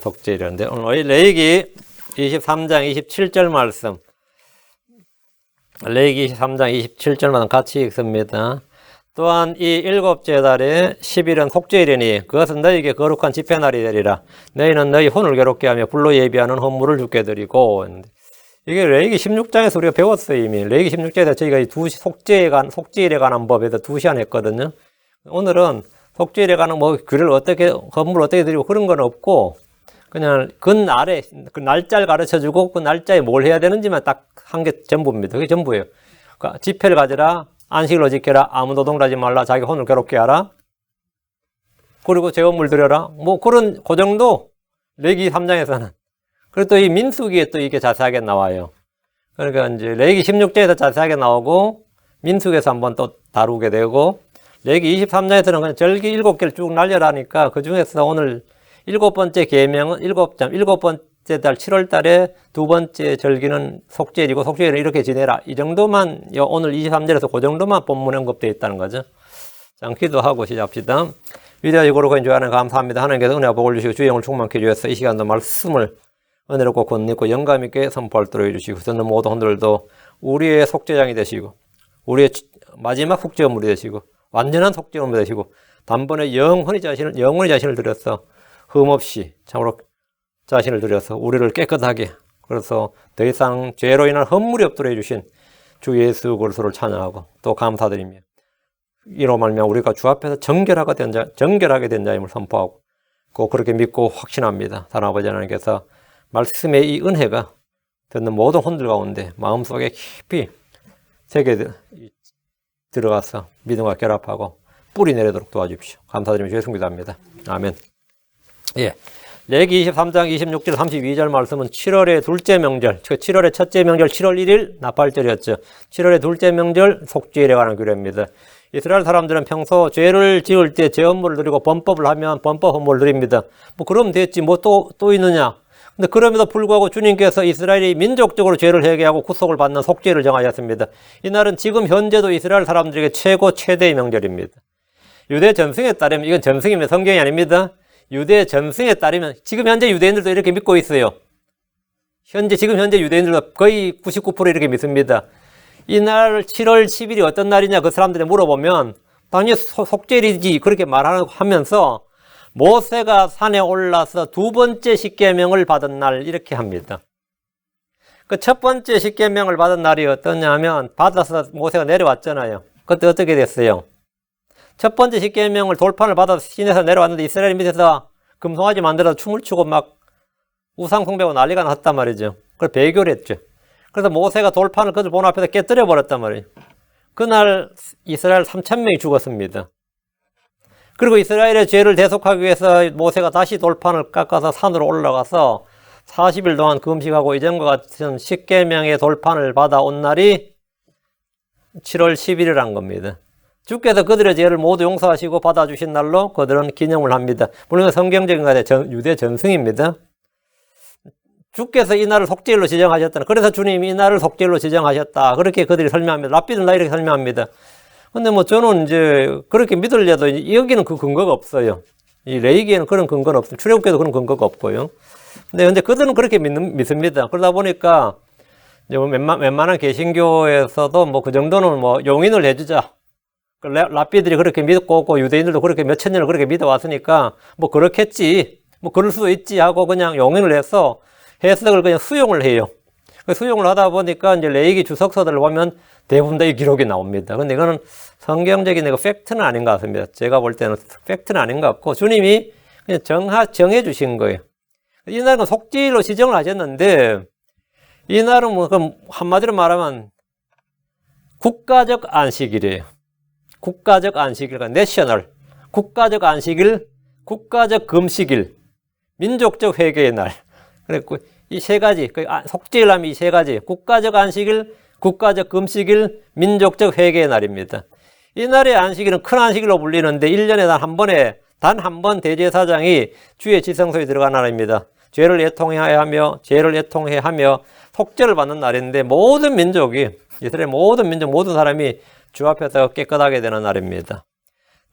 속죄일인데 오늘 레위기 23장 27절 말씀, 레위기 23장 27절 말씀 같이 읽습니다. 또한 이 일곱째 달에 10일은 속죄일이니 그것은 너희에게 거룩한 집회날이 되리라. 너희는 너희 혼을 괴롭게 하며 불로 예비하는 헌물을 주께 드리고. 이게 레위기 16장에서 우리가 배웠어요. 이미 레위기 16장에서 저희가 이 속죄일에 관한 법에서 2시간 했거든요. 오늘은 속죄일에 관한 뭐 규례를 어떻게, 헌물을 어떻게 드리고 그런 건 없고, 그냥 그 날에 그 날짜를 가르쳐주고 그 날짜에 뭘 해야 되는지만 딱 한 게 전부입니다. 그게 전부예요. 그러니까 집회를 가지라, 안식일로 지켜라, 아무 노동을 하지 말라, 자기 혼을 괴롭게 하라, 그리고 제헌물 드려라. 뭐 그런 그 정도 레위기 3장에서는. 그리고 또 이 민수기에 또 이게 자세하게 나와요. 그러니까 이제 레위기 16장에서 자세하게 나오고 민수기에서 한번 또 다루게 되고, 레위기 23장에서는 그냥 절기 7개를 쭉 날려라니까 그 중에서 오늘 7번째 계명은 일곱 번째 달 7월 달에 2번째 절기는 속죄일이고 속죄일은 이렇게 지내라. 이 정도만 오늘 23절에서 그 정도만 본문에 언급되어 있다는 거죠. 자, 기도하고 시작합시다. 위대하시고 거룩하신 주 하나님 감사합니다. 하나님께서 은혜와 복을 주시고 주의 영을 충만케 해주셔서 이 시간도 말씀을 은혜롭고 권능있고 영감 있게 선포하도록 해주시고 듣는 모든 분들도 우리의 속죄장이 되시고 우리의 마지막 속죄물이 되시고 완전한 속죄물이 되시고 단번에 영원히 자신을 드려서 흠없이 참으로 자신을 드려서 우리를 깨끗하게, 그래서 더 이상 죄로 인한 헌물이 없도록 해주신 주 예수 그리스도를 찬양하고 또 감사드리며 이로 말미암아 우리가 주 앞에서 정결하게 된 자임을 선포하고 꼭 그렇게 믿고 확신합니다. 사랑하는 아버지 하나님께서 말씀의 이 은혜가 듣는 모든 혼들 가운데 마음속에 깊이 새겨 들어가서 믿음과 결합하고 뿌리 내리도록 도와주십시오. 감사드리며 주의 성도 기도합니다. 아멘. 예. 레위기 23장 26절 32절 말씀은 7월의 둘째 명절, 7월의 첫째 명절 7월 1일 나팔절이었죠. 7월의 둘째 명절 속죄일에 관한 규례입니다. 이스라엘 사람들은 평소 죄를 지을 때 제헌물을 드리고 범법을 하면 범법 헌물을 드립니다. 뭐 그럼 됐지 뭐 또 있느냐. 근데 그럼에도 불구하고 주님께서 이스라엘이 민족적으로 죄를 회개하고 구속을 받는 속죄일을 정하셨습니다. 이날은 지금 현재도 이스라엘 사람들에게 최대의 명절입니다. 유대 전승에 따르면, 이건 전승이면 성경이 아닙니다. 유대 전승에 따르면 지금 현재 유대인들도 이렇게 믿고 있어요. 지금 현재 유대인들도 거의 99% 이렇게 믿습니다. 이날 7월 10일이 어떤 날이냐 그 사람들이 물어보면 당연히 속죄일이지 그렇게 말하면서 모세가 산에 올라서 2번째 십계명을 받은 날 이렇게 합니다. 그 첫 번째 십계명을 받은 날이 어떠냐면 받아서 모세가 내려왔잖아요. 그때 어떻게 됐어요? 첫 번째 십계명을 돌판을 받아서 시내에서 내려왔는데 이스라엘 밑에서 금송아지 만들어서 춤을 추고 막 우상 숭배하고 난리가 났단 말이죠. 그래서 배교를 했죠. 그래서 모세가 돌판을 그들 보는 앞에서 깨뜨려 버렸단 말이에요. 그날 이스라엘 3,000명이 죽었습니다. 그리고 이스라엘의 죄를 대속하기 위해서 모세가 다시 돌판을 깎아서 산으로 올라가서 40일 동안 금식하고 이전과 같은 십계명의 돌판을 받아온 날이 7월 10일이란 겁니다. 주께서 그들의 죄를 모두 용서하시고 받아주신 날로 그들은 기념을 합니다. 물론 성경적인 것에 유대 전승입니다. 주께서 이 날을 속죄일로 지정하셨다. 그래서 주님이 이 날을 속죄일로 지정하셨다. 그렇게 그들이 설명합니다. 랍비들은 이렇게 설명합니다. 근데 뭐 저는 이제 그렇게 믿으려도 여기는 그 근거가 없어요. 이 레위기에는 그런 근거는 없어요. 출애굽기에도 그런 근거가 없고요. 근데 그들은 그렇게 믿습니다. 그러다 보니까 이제 웬만한 개신교에서도 뭐 그 정도는 뭐 용인을 해주자. 랍비들이 그렇게 믿고 유대인들도 그렇게 몇천 년을 그렇게 믿어왔으니까 뭐 그렇겠지, 뭐 그럴 수도 있지 하고 그냥 용인을 해서 해석을 그냥 수용을 해요. 수용을 하다 보니까 이제 레위기 주석서들을 보면 대부분 다 이 기록이 나옵니다. 근데 이거는 성경적인 팩트는 아닌 것 같습니다. 제가 볼 때는 팩트는 아닌 것 같고 주님이 그냥 정해 주신 거예요. 이 날은 속죄일로 지정을 하셨는데 이 날은 뭐 그럼 한마디로 말하면 국가적 안식일이에요. 국가적 안식일, 내셔널, 국가적 안식일, 국가적 금식일, 민족적 회개의 날. 그랬고 이 세 가지, 속죄일 하면 이 세 가지, 국가적 안식일, 국가적 금식일, 민족적 회개의 날입니다. 이 날의 안식일은 큰 안식일로 불리는데 1년에 단 한 번 대제사장이 주의 지성소에 들어간 날입니다. 죄를 애통해야 하며 속죄를 받는 날인데 모든 민족이, 이스라엘 모든 민족, 모든 사람이 주 앞에서 깨끗하게 되는 날입니다.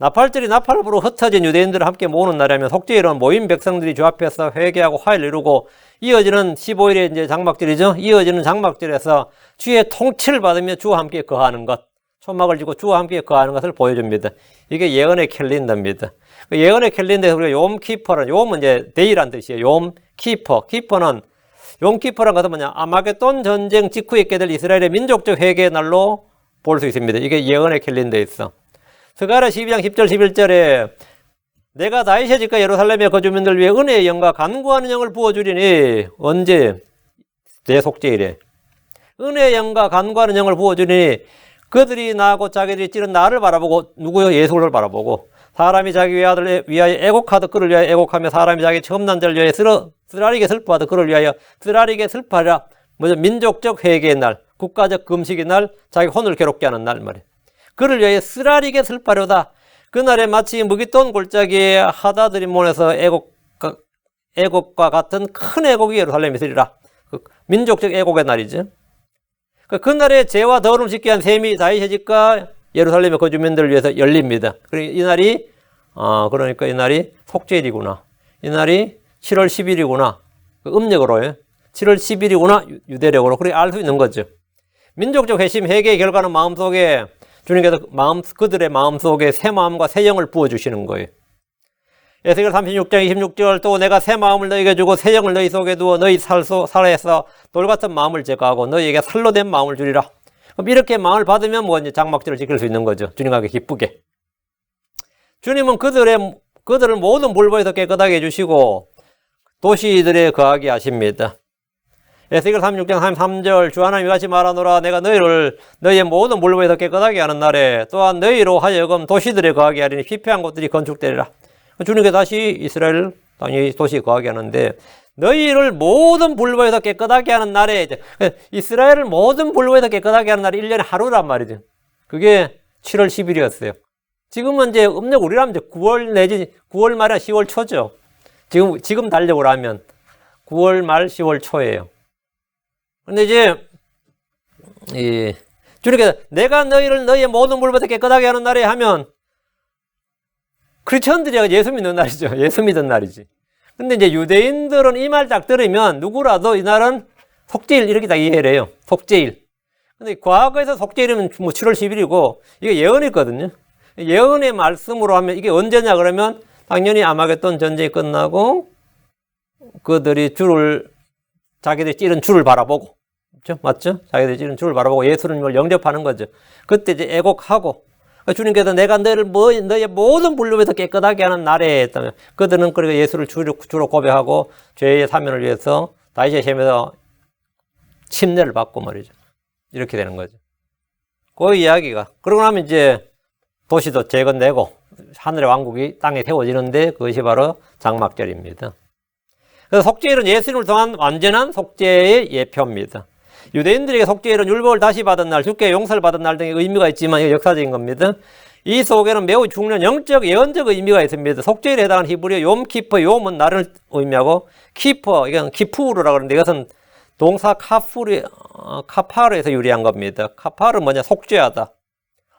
나팔절이 나팔부로 흩어진 유대인들을 함께 모으는 날이라면 속죄일은 모인 백성들이 조합해서 회개하고 화해를 이루고 이어지는 15일에 이제 장막절이죠. 이어지는 장막절에서 주의 통치를 받으며 주와 함께 거하는 것, 초막을 지고 주와 함께 거하는 것을 보여줍니다. 이게 예언의 캘린더입니다. 예언의 캘린더에서 우리가 욤키퍼는, 욤은 이제 데이란 뜻이에요. 욤키퍼. 키퍼는, 욤키퍼란 것은 뭐냐? 아마겟돈 전쟁 직후에 있게 될 이스라엘의 민족적 회개의 날로 볼 수 있습니다. 이게 예언의 캘린더에 있어. 스가랴 12장 10절 11절에 내가 다윗의 집과 예루살렘의 거주민들 위해 은혜의 영과 간구하는 영을 부어주리니 언제? 내 속죄일에 은혜의 영과 간구하는 영을 부어주리니 그들이 나하고 자기들이 찌른 나를 바라보고 누구요? 예수를 바라보고 사람이 자기 위하여 애곡하듯 그를 위하여 애곡하며 사람이 자기 처음 난 자를 위하여 쓰라리게 슬퍼하듯 그를 위하여 쓰라리게 슬퍼하라. 뭐죠? 민족적 회개의 날, 국가적 금식의 날, 자기 혼을 괴롭게 하는 날 말이에요. 그를 위하여 쓰라리게 슬퍼하려다. 그날에 마치 무깃돈 골짜기에 하다들이 모여서 애곡과 같은 큰 애곡이 예루살렘에 있으리라. 민족적 애곡의 날이죠. 그날에 죄와 더러움 짓게 한 셈이 다윗의 집과 예루살렘의 거주민들을 위해서 열립니다. 그러니까 이 날이 속죄일이구나. 이 날이 7월 10일이구나. 음력으로요. 7월 10일이구나. 유대력으로. 그렇게 알 수 있는 거죠. 민족적 회심, 회개의 결과는 마음속에 주님께서 그들의 마음속에 새 마음과 새 영을 부어주시는 거예요. 에스겔 36장 26절 또 내가 새 마음을 너희에게 주고 새 영을 너희 속에 두어 너희 살에서 돌같은 마음을 제거하고 너희에게 살로 된 마음을 주리라. 그럼 이렇게 마음을 받으면 뭐 이제 장막절을 지킬 수 있는 거죠. 주님과 기쁘게. 주님은 그들을 모든 물보에서 깨끗하게 해주시고 도시들에 거하게 하십니다. 에스겔 36장 33절 주 하나님이 같이 말하노라 내가 너희의 모든 물보에서 깨끗하게 하는 날에 또한 너희로 하여금 도시들에 거하게 하리니 피폐한 곳들이 건축되리라. 주님께서 다시 이스라엘 땅이 도시에 거하게 하는데 너희를 모든 불보에서 깨끗하게 하는 날에 이스라엘을 모든 불보에서 깨끗하게 하는 날이 1년에 하루란 말이죠. 그게 7월 10일이었어요. 지금은 이제 음력 우리라면 이제 9월 내지 9월 말이나 10월 초죠. 지금 달력으로 하면 9월 말 10월 초예요. 근데 이제 주님께서 내가 너희의 모든 불보에서 깨끗하게 하는 날에 하면 크리스천들이 예수 믿는 날이죠. 예수 믿는 날이지. 근데 이제 유대인들은 이 말 딱 들으면 누구라도 이 날은 속죄일 이렇게 다 이해를 해요. 속죄일. 근데 과거에서 속죄일이면 뭐 7월 10일이고 이게 예언이거든요. 예언의 말씀으로 하면 이게 언제냐 그러면 당연히 아마겟돈 전쟁이 끝나고 그들이 자기들이 찌른 줄을 바라보고 그렇죠? 맞죠? 자기들이 찌른 줄을 바라보고 예수님을 영접하는 거죠. 그때 이제 애곡하고 주님께서 내가 너의 모든 불법에서 깨끗하게 하는 날에 했다면 그들은 그리고 예수를 주로 고백하고 죄의 사면을 위해서 다윗의 셈에서 침례를 받고 말이죠. 이렇게 되는 거죠. 그 이야기가. 그러고 나면 이제 도시도 재건되고 하늘의 왕국이 땅에 세워지는데 그것이 바로 장막절입니다. 그래서 속죄일은 예수님을 통한 완전한 속죄의 예표입니다. 유대인들에게 속죄일은 율법을 다시 받은 날, 주께 용서를 받은 날 등의 의미가 있지만 이거 역사적인 겁니다. 이 속에는 매우 중요한 영적, 예언적 의미가 있습니다. 속죄일에 해당하는 히브리어 욤키퍼, 욤은 날을 의미하고 키퍼, 이건 키푸르라고 하는데 이것은 동사 카파르에서 유래한 겁니다. 카파르는 뭐냐? 속죄하다,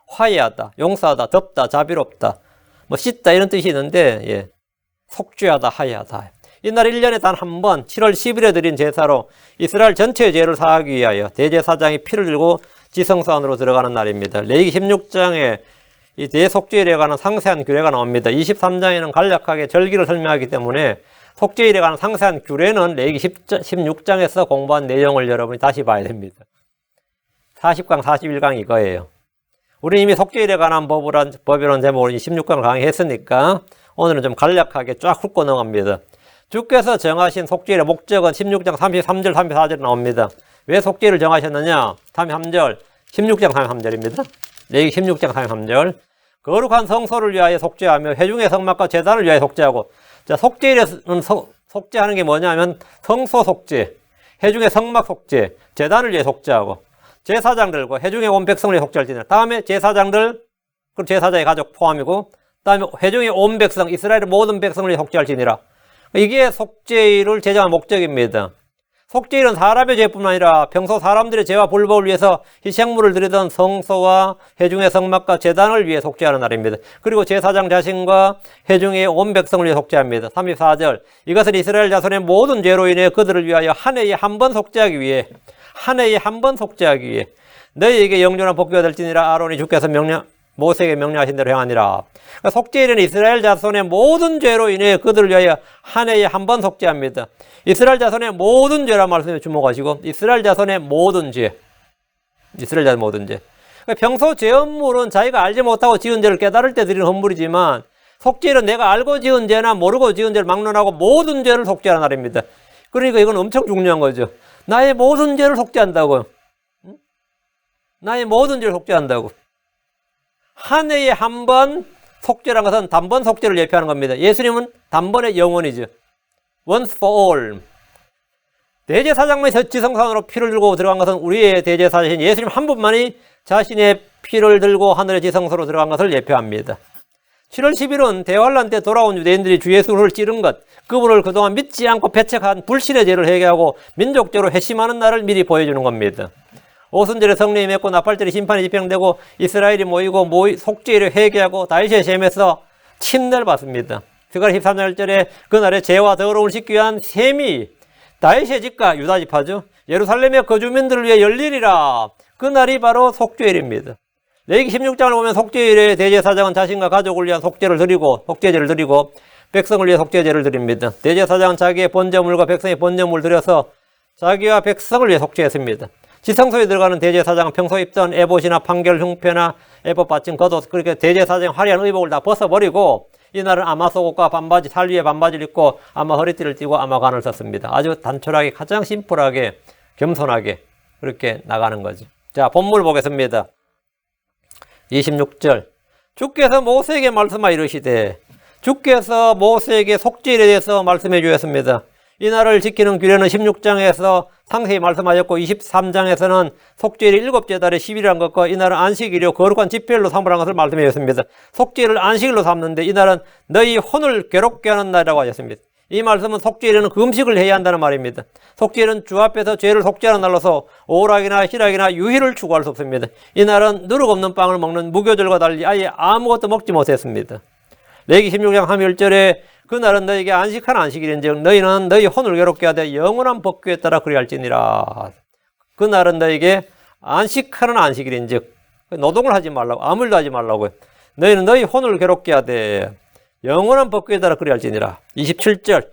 화해하다, 용서하다, 덮다, 자비롭다, 뭐 씻다 이런 뜻이 있는데 속죄하다, 화해하다. 이날 1년에 단 한 번 7월 10일에 드린 제사로 이스라엘 전체의 죄를 사하기 위하여 대제사장이 피를 들고 지성소 안으로 들어가는 날입니다. 레위기 16장에 이 대속죄일에 관한 상세한 규례가 나옵니다. 23장에는 간략하게 절기를 설명하기 때문에 속죄일에 관한 상세한 규례는 레위기 16장에서 공부한 내용을 여러분이 다시 봐야 됩니다. 40강, 41강 이거예요. 우리 이미 속죄일에 관한 법이라는 제목으로 16강을 강의했으니까 오늘은 좀 간략하게 쫙 훑고 넘어갑니다. 주께서 정하신 속죄일의 목적은 16장 33절, 34절에 나옵니다. 왜 속죄일을 정하셨느냐? 33절, 16장 33절입니다. 레위기 16장 33절. 거룩한 성소를 위하여 속죄하며 회중의 성막과 제단을 위하여 속죄하고. 자, 속죄일에는 속죄하는 게 뭐냐면 성소 속죄, 회중의 성막 속죄, 제단을 위해 속죄하고 제사장들과 회중의 온 백성을 위해 속죄할지니라. 다음에 제사장들, 그럼 제사장의 가족 포함이고 다음에 회중의 온 백성, 이스라엘의 모든 백성을 위해 속죄할지니라. 이게 속죄일을 제정한 목적입니다. 속죄일은 사람의 죄뿐만 아니라 평소 사람들의 죄와 불법을 위해서 희생물을 드리던 성소와 회중의 성막과 제단을 위해 속죄하는 날입니다. 그리고 제사장 자신과 회중의 온 백성을 위해 속죄합니다. 34절 이것은 이스라엘 자손의 모든 죄로 인해 그들을 위하여 한 해에 한 번 속죄하기 위해 너희에게 영존한 복교가 될지니라. 아론이 주께서 모세에게 명령하신 대로 행하니라. 그러니까 속죄일은 이스라엘 자손의 모든 죄로 인해 그들을 위하여 한 해에 한 번 속죄합니다. 이스라엘 자손의 모든 죄란 말씀에 주목하시고, 이스라엘 자손의 모든 죄. 그러니까 평소 죄 업물은 자기가 알지 못하고 지은 죄를 깨달을 때 드리는 헌물이지만, 속죄일은 내가 알고 지은 죄나 모르고 지은 죄를 막론하고 모든 죄를 속죄하는 날입니다. 그러니까 이건 엄청 중요한 거죠. 나의 모든 죄를 속죄한다고요. 나의 모든 죄를 속죄한다고. 한 해에 한 번 속죄라는 것은 단번 속죄를 예표하는 겁니다. 예수님은 단번의 영원이죠. Once for all. 대제사장만이 지성소안으로 피를 들고 들어간 것은 우리의 대제사장이신 예수님 한 분만이 자신의 피를 들고 하늘의 지성소로 들어간 것을 예표합니다. 7월 10일은 대환란 때 돌아온 유대인들이 주 예수를 찌른 것, 그분을 그동안 믿지 않고 배척한 불신의 죄를 회개하고 민족적으로 회심하는 날을 미리 보여주는 겁니다. 오순절에 성령이 맺고 나팔절에 심판이 집행되고 이스라엘이 모이고 속죄일을 회개하고 다윗의 셈에서 침례를 받습니다. 스가랴 13장 1절에 그날에 죄와 더러움을 씻기 위한 셈이 다윗의 집과 유다 지파죠. 예루살렘의 거주민들을 위해 열리리라. 그날이 바로 속죄일입니다. 레위기 16장을 보면 속죄일에 대제사장은 자신과 가족을 위한 속죄제를 드리고 백성을 위해 속죄제를 드립니다. 대제사장은 자기의 번제물과 백성의 번제물을 드려서 자기와 백성을 위해 속죄했습니다. 지성소에 들어가는 대제사장은 평소 입던 에봇이나 판결 흉패나 에봇 받침 겉옷, 그렇게 대제사장의 화려한 의복을 다 벗어버리고 이날은 아마 속옷과 반바지, 살 위에 반바지를 입고 아마 허리띠를 띠고 아마 관을 썼습니다. 아주 단촐하게, 가장 심플하게, 겸손하게 그렇게 나가는 거죠. 자, 본문 보겠습니다. 26절 주께서 모세에게 말씀하여 이르시되, 주께서 모세에게 속죄일에 대해서 말씀해 주셨습니다. 이 날을 지키는 규례는 16장에서 상세히 말씀하셨고 23장에서는 속죄일이 7째 달에 10일이라는 것과 이 날은 안식일이요 거룩한 집회일로 삼으라는 것을 말씀해 주셨습니다. 속죄일을 안식일로 삼는데 이 날은 너희 혼을 괴롭게 하는 날이라고 하셨습니다. 이 말씀은 속죄일에는 금식을 해야 한다는 말입니다. 속죄일은 주 앞에서 죄를 속죄하는 날로서 오락이나 희락이나 유희를 추구할 수 없습니다. 이 날은 누룩 없는 빵을 먹는 무교절과 달리 아예 아무것도 먹지 못했습니다. 레위기 16장 31절에 그날은 너희에게 안식한 안식일인즉 너희는 너희 혼을 괴롭게 하되 영원한 법규에 따라 그리할지니라. 그날은 너희에게 안식하는 안식일인즉 노동을 하지 말라고, 아무 일도 하지 말라고요. 너희는 너희 혼을 괴롭게 하되 영원한 법규에 따라 그리할지니라. 27절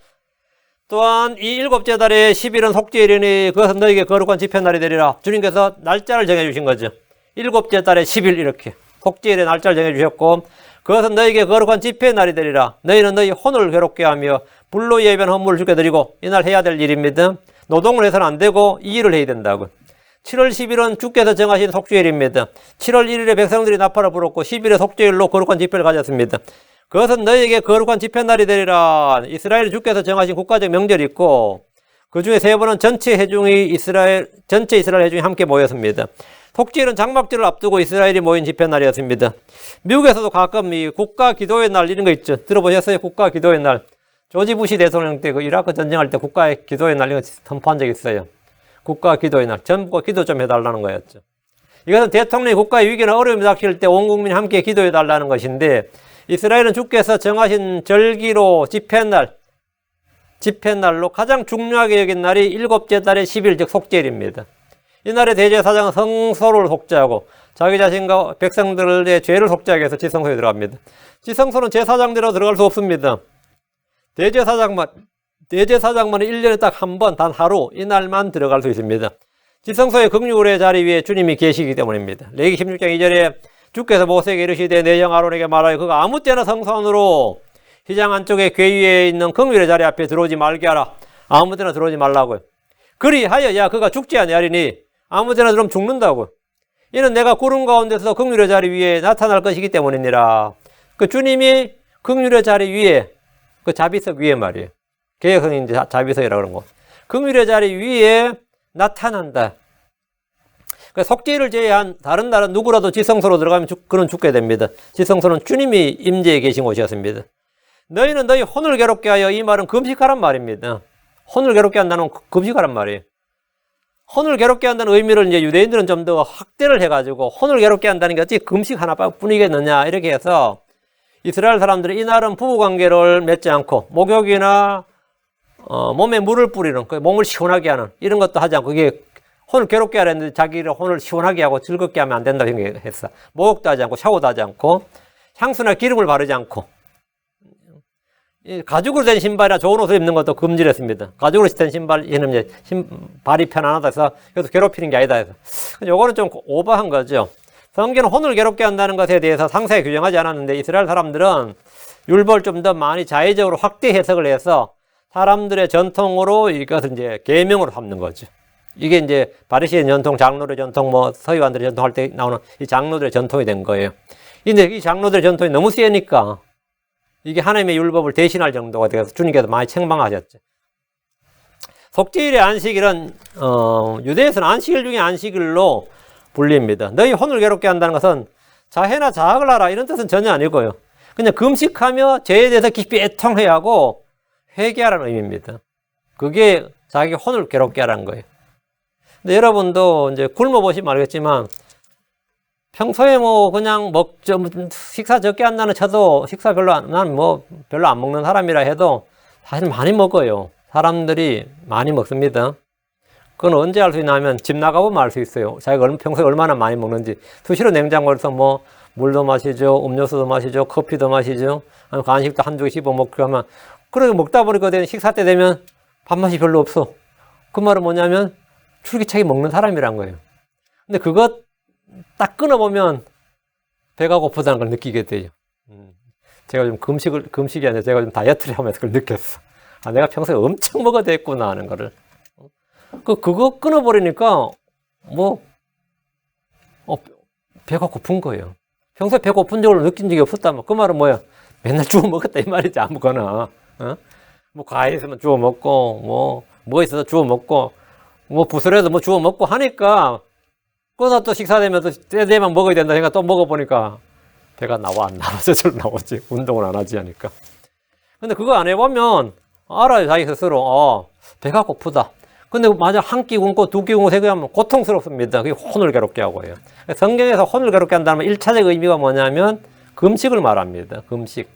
또한 이 7째 달에 10일은 속죄일이니 그것은 너희에게 거룩한 집회날이 되리라. 주님께서 날짜를 정해주신 거죠. 7째 달에 10일 이렇게 속죄일의 날짜를 정해주셨고 그것은 너희에게 거룩한 집회의 날이 되리라. 너희는 너희 혼을 괴롭게 하며 불로 예비한 헌물을 주께 드리고 이날 해야 될 일입니다. 노동을 해서는 안 되고 이 일을 해야 된다고. 7월 10일은 주께서 정하신 속죄일입니다. 7월 1일에 백성들이 나팔을 불었고 10일에 속죄일로 거룩한 집회를 가졌습니다. 그것은 너희에게 거룩한 집회 날이 되리라. 이스라엘 주께서 정하신 국가적 명절이 있고 그 중에 3번은 전체 이스라엘 회중이 함께 모였습니다. 속죄일은 장막절을 앞두고 이스라엘이 모인 집회 날이었습니다. 미국에서도 가끔 이 국가 기도의 날 이런 거 있죠. 들어보셨어요? 국가 기도의 날. 조지 부시 대통령 때 그 이라크 전쟁할 때 국가 기도의 날 이거 선포한 적이 있어요. 국가 기도의 날. 전부 기도 좀 해달라는 거였죠. 이것은 대통령이 국가의 위기나 어려움이 닥칠 때 온 국민이 함께 기도해 달라는 것인데 이스라엘은 주께서 정하신 절기로 집회날로 가장 중요하게 여긴 날이 7째 달의 10일 즉 속죄일입니다. 이날에 대제사장은 성소를 속죄하고 자기 자신과 백성들의 죄를 속죄하기 위해서 지성소에 들어갑니다. 지성소는 제사장대로 들어갈 수 없습니다. 대제사장만 1년에 딱 한 번, 단 하루 이날만 들어갈 수 있습니다. 지성소의 긍휼의 자리 위에 주님이 계시기 때문입니다. 레위기 16장 2절에 주께서 모세에게 이르시되 내 형 아론에게 말하여 그가 아무 때나 성소 안으로 휘장 안쪽에 궤 위에 있는 긍휼의 자리 앞에 들어오지 말게 하라. 아무 때나 들어오지 말라고요. 그리하여 그가 죽지 아니하리니 아무 데나 들어오면 죽는다고. 이는 내가 구름 가운데서 긍휼의 자리 위에 나타날 것이기 때문이니라. 그 주님이 긍휼의 자리 위에 그 자비석 위에 말이에요. 개혁성인 자비석이라고 그런 거. 긍휼의 자리 위에 나타난다. 그 속죄일을 제외한 다른 날은 누구라도 지성소로 들어가면 그는 죽게 됩니다. 지성소는 주님이 임재해 계신 곳이었습니다. 너희는 너희 혼을 괴롭게 하여 이 말은 금식하란 말입니다. 혼을 괴롭게 한다는 금식하란 말이에요. 혼을 괴롭게 한다는 의미를 이제 유대인들은 좀 더 확대를 해가지고 혼을 괴롭게 한다는 게 어찌 금식 하나뿐이겠느냐 이렇게 해서 이스라엘 사람들이 이날은 부부관계를 맺지 않고 목욕이나 몸에 물을 뿌리는 몸을 시원하게 하는 이런 것도 하지 않고 이게 혼을 괴롭게 하려는데 자기를 혼을 시원하게 하고 즐겁게 하면 안 된다고 생각했어. 목욕도 하지 않고 샤워도 하지 않고 향수나 기름을 바르지 않고 가죽으로 된 신발이나 좋은 옷을 입는 것도 금지를 했습니다. 가죽으로 된 신발 이는 발이 편안하다 해서 그래서 괴롭히는 게 아니다 해서 요거는 좀 오버한 거죠. 성경은 혼을 괴롭게 한다는 것에 대해서 상세히 규정하지 않았는데 이스라엘 사람들은 율법을 좀 더 많이 자의적으로 확대 해석을 해서 사람들의 전통으로 이것을 이제 계명으로 삼는 거죠. 이게 이제 바리새인 전통, 장로들의 전통, 뭐 서기관들의 전통할 때 나오는 이 장로들의 전통이 된 거예요. 근데 이 장로들의 전통이 너무 세니까 이게 하나님의 율법을 대신할 정도가 되어서 주님께서 많이 책망하셨죠. 속죄일의 안식일은 유대에서는 안식일 중에 안식일로 불립니다. 너희 혼을 괴롭게 한다는 것은 자해나 자학을 하라 이런 뜻은 전혀 아니고요. 그냥 금식하며 죄에 대해서 깊이 애통해야 하고 회개하라는 의미입니다. 그게 자기 혼을 괴롭게 하라는 거예요. 근데 여러분도 이제 굶어보시면 알겠지만 평소에 뭐 그냥 식사 적게 한다는 쳐도 식사 난 뭐 별로 안 먹는 사람이라 해도 사실 많이 먹어요. 사람들이 많이 먹습니다. 그건 언제 알 수 있냐 하면 집 나가보면 알 수 있어요. 자기가 평소에 얼마나 많이 먹는지. 수시로 냉장고에서 뭐 물도 마시죠, 음료수도 마시죠, 커피도 마시죠, 아니면 간식도 한두 개 씹어 먹고 하면 그렇게 먹다 보니까 식사 때 되면 밥맛이 별로 없어. 그 말은 뭐냐면 줄기차게 먹는 사람이란 거예요. 근데 그것 딱 끊어보면 배가 고프다는 걸 느끼게 돼요. 제가 좀 금식이 아니라 제가 좀 다이어트를 하면서 그걸 느꼈어. 아, 내가 평소에 엄청 먹어야 됐구나 하는 거를. 그거 끊어버리니까 배가 고픈 거예요. 평소에 배 고픈 적을 느낀 적이 없었다면 그 말은 뭐야? 맨날 주워 먹었다 이 말이지 아무거나. 뭐 과일 있으면 주워 먹고 뭐 있어서 주워 먹고 뭐 부스러에서 뭐 주워 먹고 하니까 그러다 또 식사 되면 때 되면 먹어야 된다 생각 또 먹어보니까 배가 나와 안 나와 저절로 나오지. 운동을 안 하지 하니까. 근데 그거 안 해보면 알아요 자기 스스로 배가 고프다. 근데 만약 한 끼 굶고 두 끼 굶고 세 끼 하면 고통스럽습니다. 그게 혼을 괴롭게 하고요. 성경에서 혼을 괴롭게 한다면 1차적 의미가 뭐냐면 금식을 말합니다. 금식.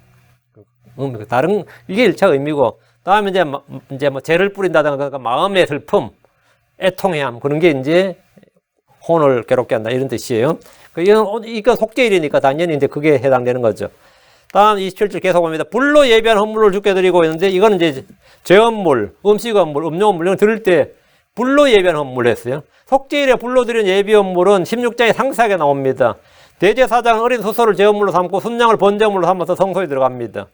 이게 1차 의미고 다음에 이제 뭐 죄를 뿌린다든가 마음의 슬픔, 애통해함 그런 게 이제 혼을 괴롭게 한다 이런 뜻이에요. 이거 속죄일이니까 당연히 이제 그게 해당되는 거죠. 다음 27절 계속 봅니다. 불로 예비한 헌물을 주께 드리고 있는데 이거는 이제 제헌물, 음식헌물, 음료헌물 이런 들을 때 불로 예비한 헌물을 했어요. 속죄일에 불로 드린 예비 헌물은 16장에 상세하게 나옵니다. 대제사장은 어린 소소를 제헌물로 삼고 순양을 번제물로 삼아서 성소에 들어갑니다.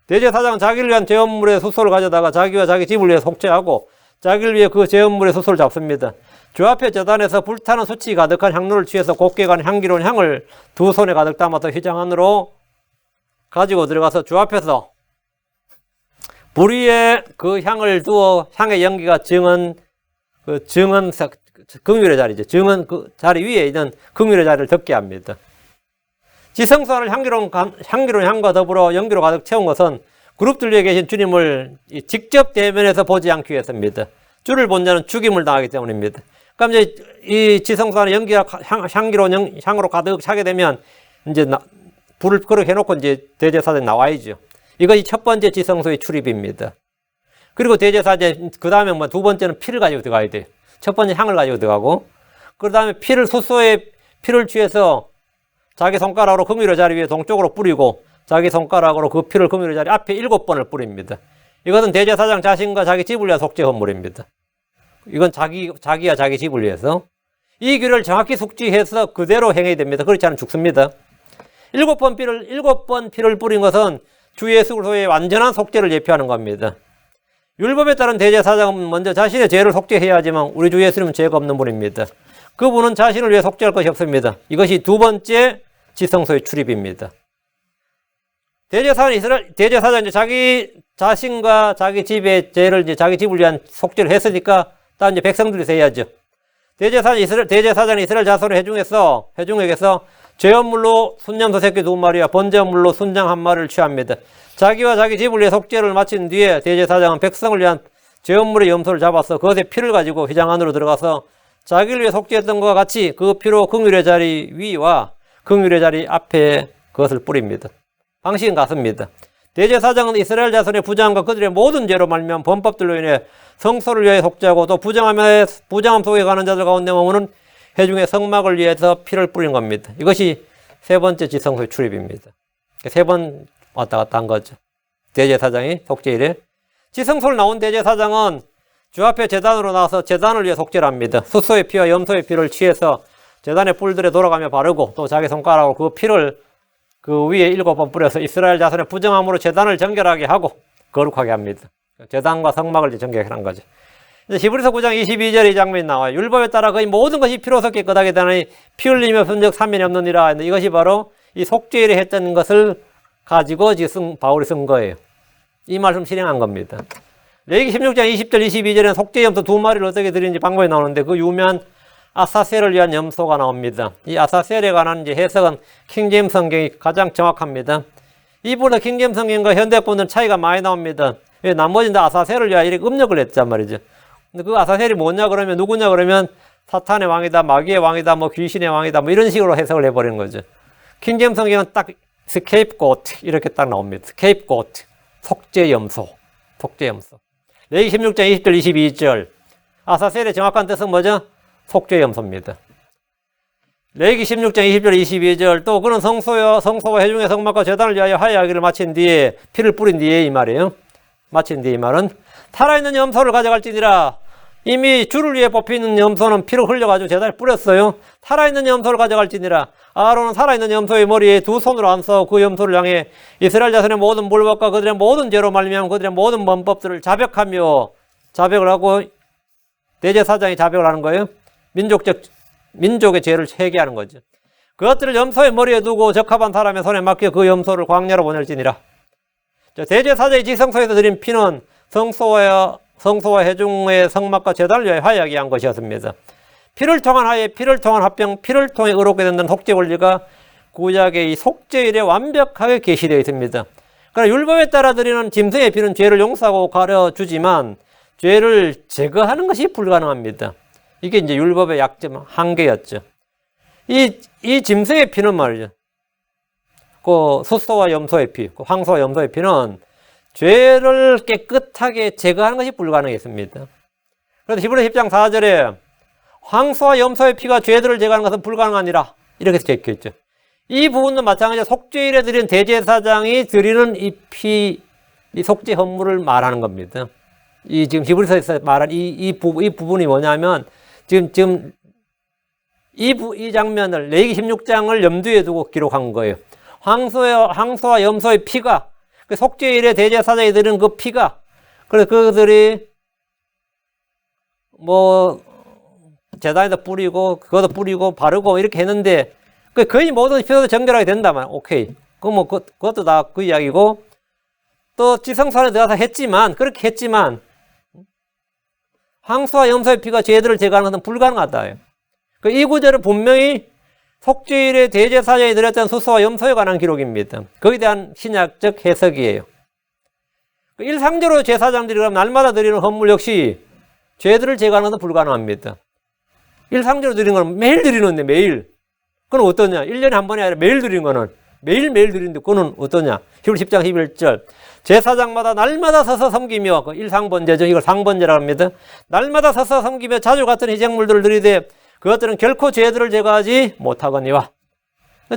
대제사장은 자기를 위한 제헌물의 수소를 가져다가 자기와 자기 집을 위해 속죄하고 자기를 위해 그 제헌물의 수소를 잡습니다. 주 앞에 제단에서 불타는 수치 가득한 향로를 취해서 곱게 간 향기로운 향을 두 손에 가득 담아서 휘장 안으로 가지고 들어가서 주 앞에서 불 위에 그 향을 두어 향의 연기가 증언 긍휼의 자리죠. 증언 그 자리 위에 있는 긍휼의 자리를 덮게 합니다. 지성소 안을 향기로운 향과 더불어 연기로 가득 채운 것은 그룹들 위에 계신 주님을 직접 대면해서 보지 않기 위해서입니다. 주를 본 자는 죽임을 당하기 때문입니다. 그럼 이제 이 지성소 안에 연기가 향기로운 향으로 가득 차게 되면 이제 불을 그렇게 해놓고 이제 대제사장이 나와야죠. 이것이 첫 번째 지성소의 출입입니다. 그리고 대제사장 그 다음에 뭐 두 번째는 피를 가지고 들어가야 돼요. 첫 번째 향을 가지고 들어가고 그 다음에 수소에 피를 취해서 자기 손가락으로 긍휼의 자리 위에 동쪽으로 뿌리고 자기 손가락으로 그 피를 긍휼의 자리 앞에 7번을 뿌립니다. 이것은 대제사장 자신과 자기 집을 위한 속죄 헌물입니다. 이건 자기와 자기 집을 위해서 이 규례를 정확히 숙지해서 그대로 행해야 됩니다. 그렇지 않으면 죽습니다. 7번 피를 뿌린 것은 주 예수 그리스도의 완전한 속죄를 예표하는 겁니다. 율법에 따른 대제사장은 먼저 자신의 죄를 속죄해야 하지만 우리 주 예수님은 죄가 없는 분입니다. 그분은 자신을 위해 속죄할 것이 없습니다. 이것이 두 번째 지성소의 출입입니다. 대제사장이 자기 자신과 자기 집의 죄를 이제 자기 집을 위한 속죄를 했으니까 다음 이제 백성들이 해야죠. 대제사장이 이스라엘 자손의 회중에게서 제헌물로 순양소 새끼 2마리와 번제물로 순양 1마리를 취합니다. 자기와 자기 집을 위해 속죄를 마친 뒤에 대제사장은 백성을 위한 죄업물의 염소를 잡아서 그것의 피를 가지고 휘장 안으로 들어가서 자기를 위해 속죄했던 것과 같이 그 피로 긍휼의 자리 위와 긍휼의 자리 앞에 그것을 뿌립니다. 방식은 같습니다. 대제사장은 이스라엘 자손의 부정함과 그들의 모든 죄로 말미암아 범법들로 인해 성소를 위해 속죄하고 또 부정함 속에 가는 자들 가운데 머무는 회중의 성막을 위해서 피를 뿌린 겁니다. 이것이 세 번째 지성소의 출입입니다. 세 번 왔다 갔다 한 거죠. 대제사장이 속죄일에. 지성소를 나온 대제사장은 주 앞에 제단으로 나와서 제단을 위해 속죄를 합니다. 숫소의 피와 염소의 피를 취해서 제단의 뿔들에 돌아가며 바르고 또 자기 손가락으로 그 피를 그 위에 7번 뿌려서 이스라엘 자손의 부정함으로 제단을 정결하게 하고 거룩하게 합니다. 제단과 성막을 정결한 거죠. 히브리서 9장 22절에 이 장면이 나와요. 율법에 따라 거의 모든 것이 피로서 깨끗하게 되나니 피 흘리며 분적 사면이 없느니라. 이것이 바로 이 속죄일에 했던 것을 가지고 지금 바울이 쓴 거예요. 이 말씀 실행한 겁니다. 레위기 16장 20절 22절에는 속죄 염소 2마리를 어떻게 드리는지 방법이 나오는데 그 유명한 아사셀을 위한 염소가 나옵니다. 이 아사셀에 관한 이제 해석은 킹제임스 성경이 가장 정확합니다. 이보다 킹제임스 성경과 현대권은 차이가 많이 나옵니다. 왜 나머지는 다 아사셀을 위하여 이렇게 음력을 했단 말이죠. 근데 그 아사셀이 뭐냐 그러면 누구냐 그러면 사탄의 왕이다, 마귀의 왕이다, 뭐 귀신의 왕이다, 뭐 이런 식으로 해석을 해버리는 거죠. 킹제임스 성경은 딱 스케이프고트 이렇게 딱 나옵니다. 스케이프고트, 속죄염소, 속죄염소. 레위기 16장 20절 22절 아사셀의 정확한 뜻은 뭐죠? 속죄염소입니다. 레위기 16장 20절 22절 또 그는 성소와 회중의 성막과 제단을 위하여 화해하기를 마친 뒤에 피를 뿌린 뒤에 이 말이에요. 마친 뒤에 이 말은 살아있는 염소를 가져갈지니라. 이미 주를 위해 뽑히는 염소는 피를 흘려가지고 제단에 뿌렸어요. 살아있는 염소를 가져갈지니라. 아론은 살아있는 염소의 머리에 두 손으로 안서 그 염소를 향해 이스라엘 자손의 모든 불법과 그들의 모든 죄로 말미암아 그들의 모든 범법들을 자백하며 자백을 하고 대제사장이 자백을 하는 거예요. 민족의 죄를 회개하는 거죠. 그것들을 염소의 머리에 두고 적합한 사람의 손에 맡겨 그 염소를 광야로 보낼지니라. 대제사장이 지성소에서 드린 피는 성소와 회중의 성막과 제단을 위하여 화해하게 한 것이었습니다. 피를 통한 화해, 피를 통한 합병, 피를 통해 의롭게 된다는 속죄 원리가 구약의 이 속죄일에 완벽하게 계시되어 있습니다. 그러나 율법에 따라 드리는 짐승의 피는 죄를 용서하고 가려주지만 죄를 제거하는 것이 불가능합니다. 이게 이제 율법의 약점, 한계였죠. 이 짐승의 피는 말이죠. 그 숫소와 염소의 피, 그 황소와 염소의 피는 죄를 깨끗하게 제거하는 것이 불가능했습니다. 그래서 히브리 10장 4절에 황소와 염소의 피가 죄들을 제거하는 것은 불가능하니라 이렇게 적혀 있죠. 이 부분도 마찬가지로 속죄일에 드린 대제사장이 드리는 이 피, 이 속죄 헌물을 말하는 겁니다. 이 지금 히브리서에서 말한 이 부분이 뭐냐면 지금 이 장면을 레위기 16장을 염두에 두고 기록한 거예요. 황소와 염소의 피가 그 속죄일에 대제사장이 드리는 그 피가 그래서 그들이 뭐 제단에다 뿌리고 그것도 뿌리고 바르고 이렇게 했는데 거의 모든 피도 정결하게 된다면 오케이. 그것도 다 그 이야기고 또 지성소 안에 들어가서 그렇게 했지만 황소와 염소의 피가 죄들을 제거하는 것은 불가능하다. 이 구절은 분명히 속죄일에 대제사장이 드렸던 숫소와 염소에 관한 기록입니다. 거기에 대한 신약적 해석이에요. 일상적으로 제사장들이 그럼 날마다 드리는 헌물 역시 죄들을 제거하는 것은 불가능합니다. 일상적으로 드리는 건 매일 드리는데 매일. 그건 어떠냐? 1년에 한 번이 아니라 매일 드리는 거는 매일매일 드리는데 그거는 어떠냐? 히브리 10장 11절 제사장마다 날마다 서서 섬기며 그 일상번제죠. 이걸 상번제라고 합니다. 날마다 서서 섬기며 자주 같은 희생물들을 드리되 그것들은 결코 죄들을 제거하지 못하거니와.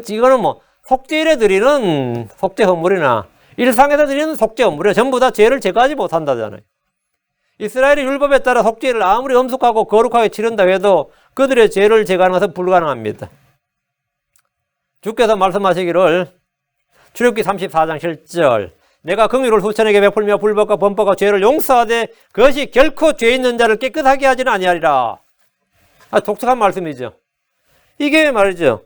이거는 뭐 속죄일에 드리는 속죄 헌물이나 일상에서 드리는 속죄 헌물이 전부 다 죄를 제거하지 못한다잖아요. 이스라엘의 율법에 따라 속죄일을 아무리 엄숙하고 거룩하게 치른다 해도 그들의 죄를 제거하는 것은 불가능합니다. 주께서 말씀하시기를 출애굽기 34장 7절 내가 긍휼을 후천에게 베풀며 불법과 범법과 죄를 용서하되 그것이 결코 죄 있는 자를 깨끗하게 하지는 아니하리라. 독특한 말씀이죠. 이게 말이죠.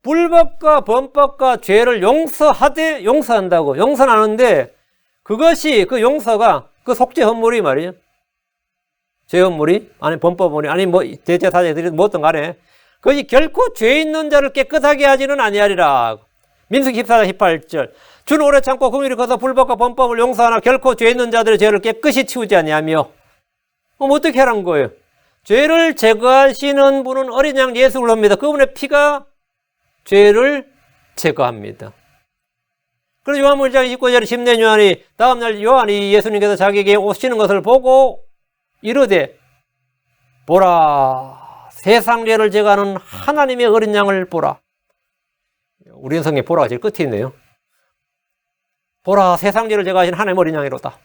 불법과 범법과 죄를 용서하되 용서한다고 용서하는데 그것이 그 용서가 그 속죄 헌물이 말이죠. 죄 헌물이 아니 범법 헌물이 아니 뭐 대제사장이 드린 뭐든 간에 그것이 결코 죄 있는 자를 깨끗하게 하지는 아니하리라. 민수기 14장 18절 주는 오래 참고 긍휼이 커서 불법과 범법을 용서하나 결코 죄 있는 자들의 죄를 깨끗이 치우지 아니하며. 그럼 어떻게 하라는 거예요? 죄를 제거하시는 분은 어린 양 예수 그리스도입니다. 그분의 피가 죄를 제거합니다. 그래서 요한복음 1장 29절에 심는 요한이 다음날 요한이 예수님께서 자기에게 오시는 것을 보고 이르되 보라 세상 죄를 제거하는 하나님의 어린 양을 보라. 우리 성경에 보라가 제일 끝에 있네요. 보라 세상 죄를 제거하시는 하나님의 어린 양이로다.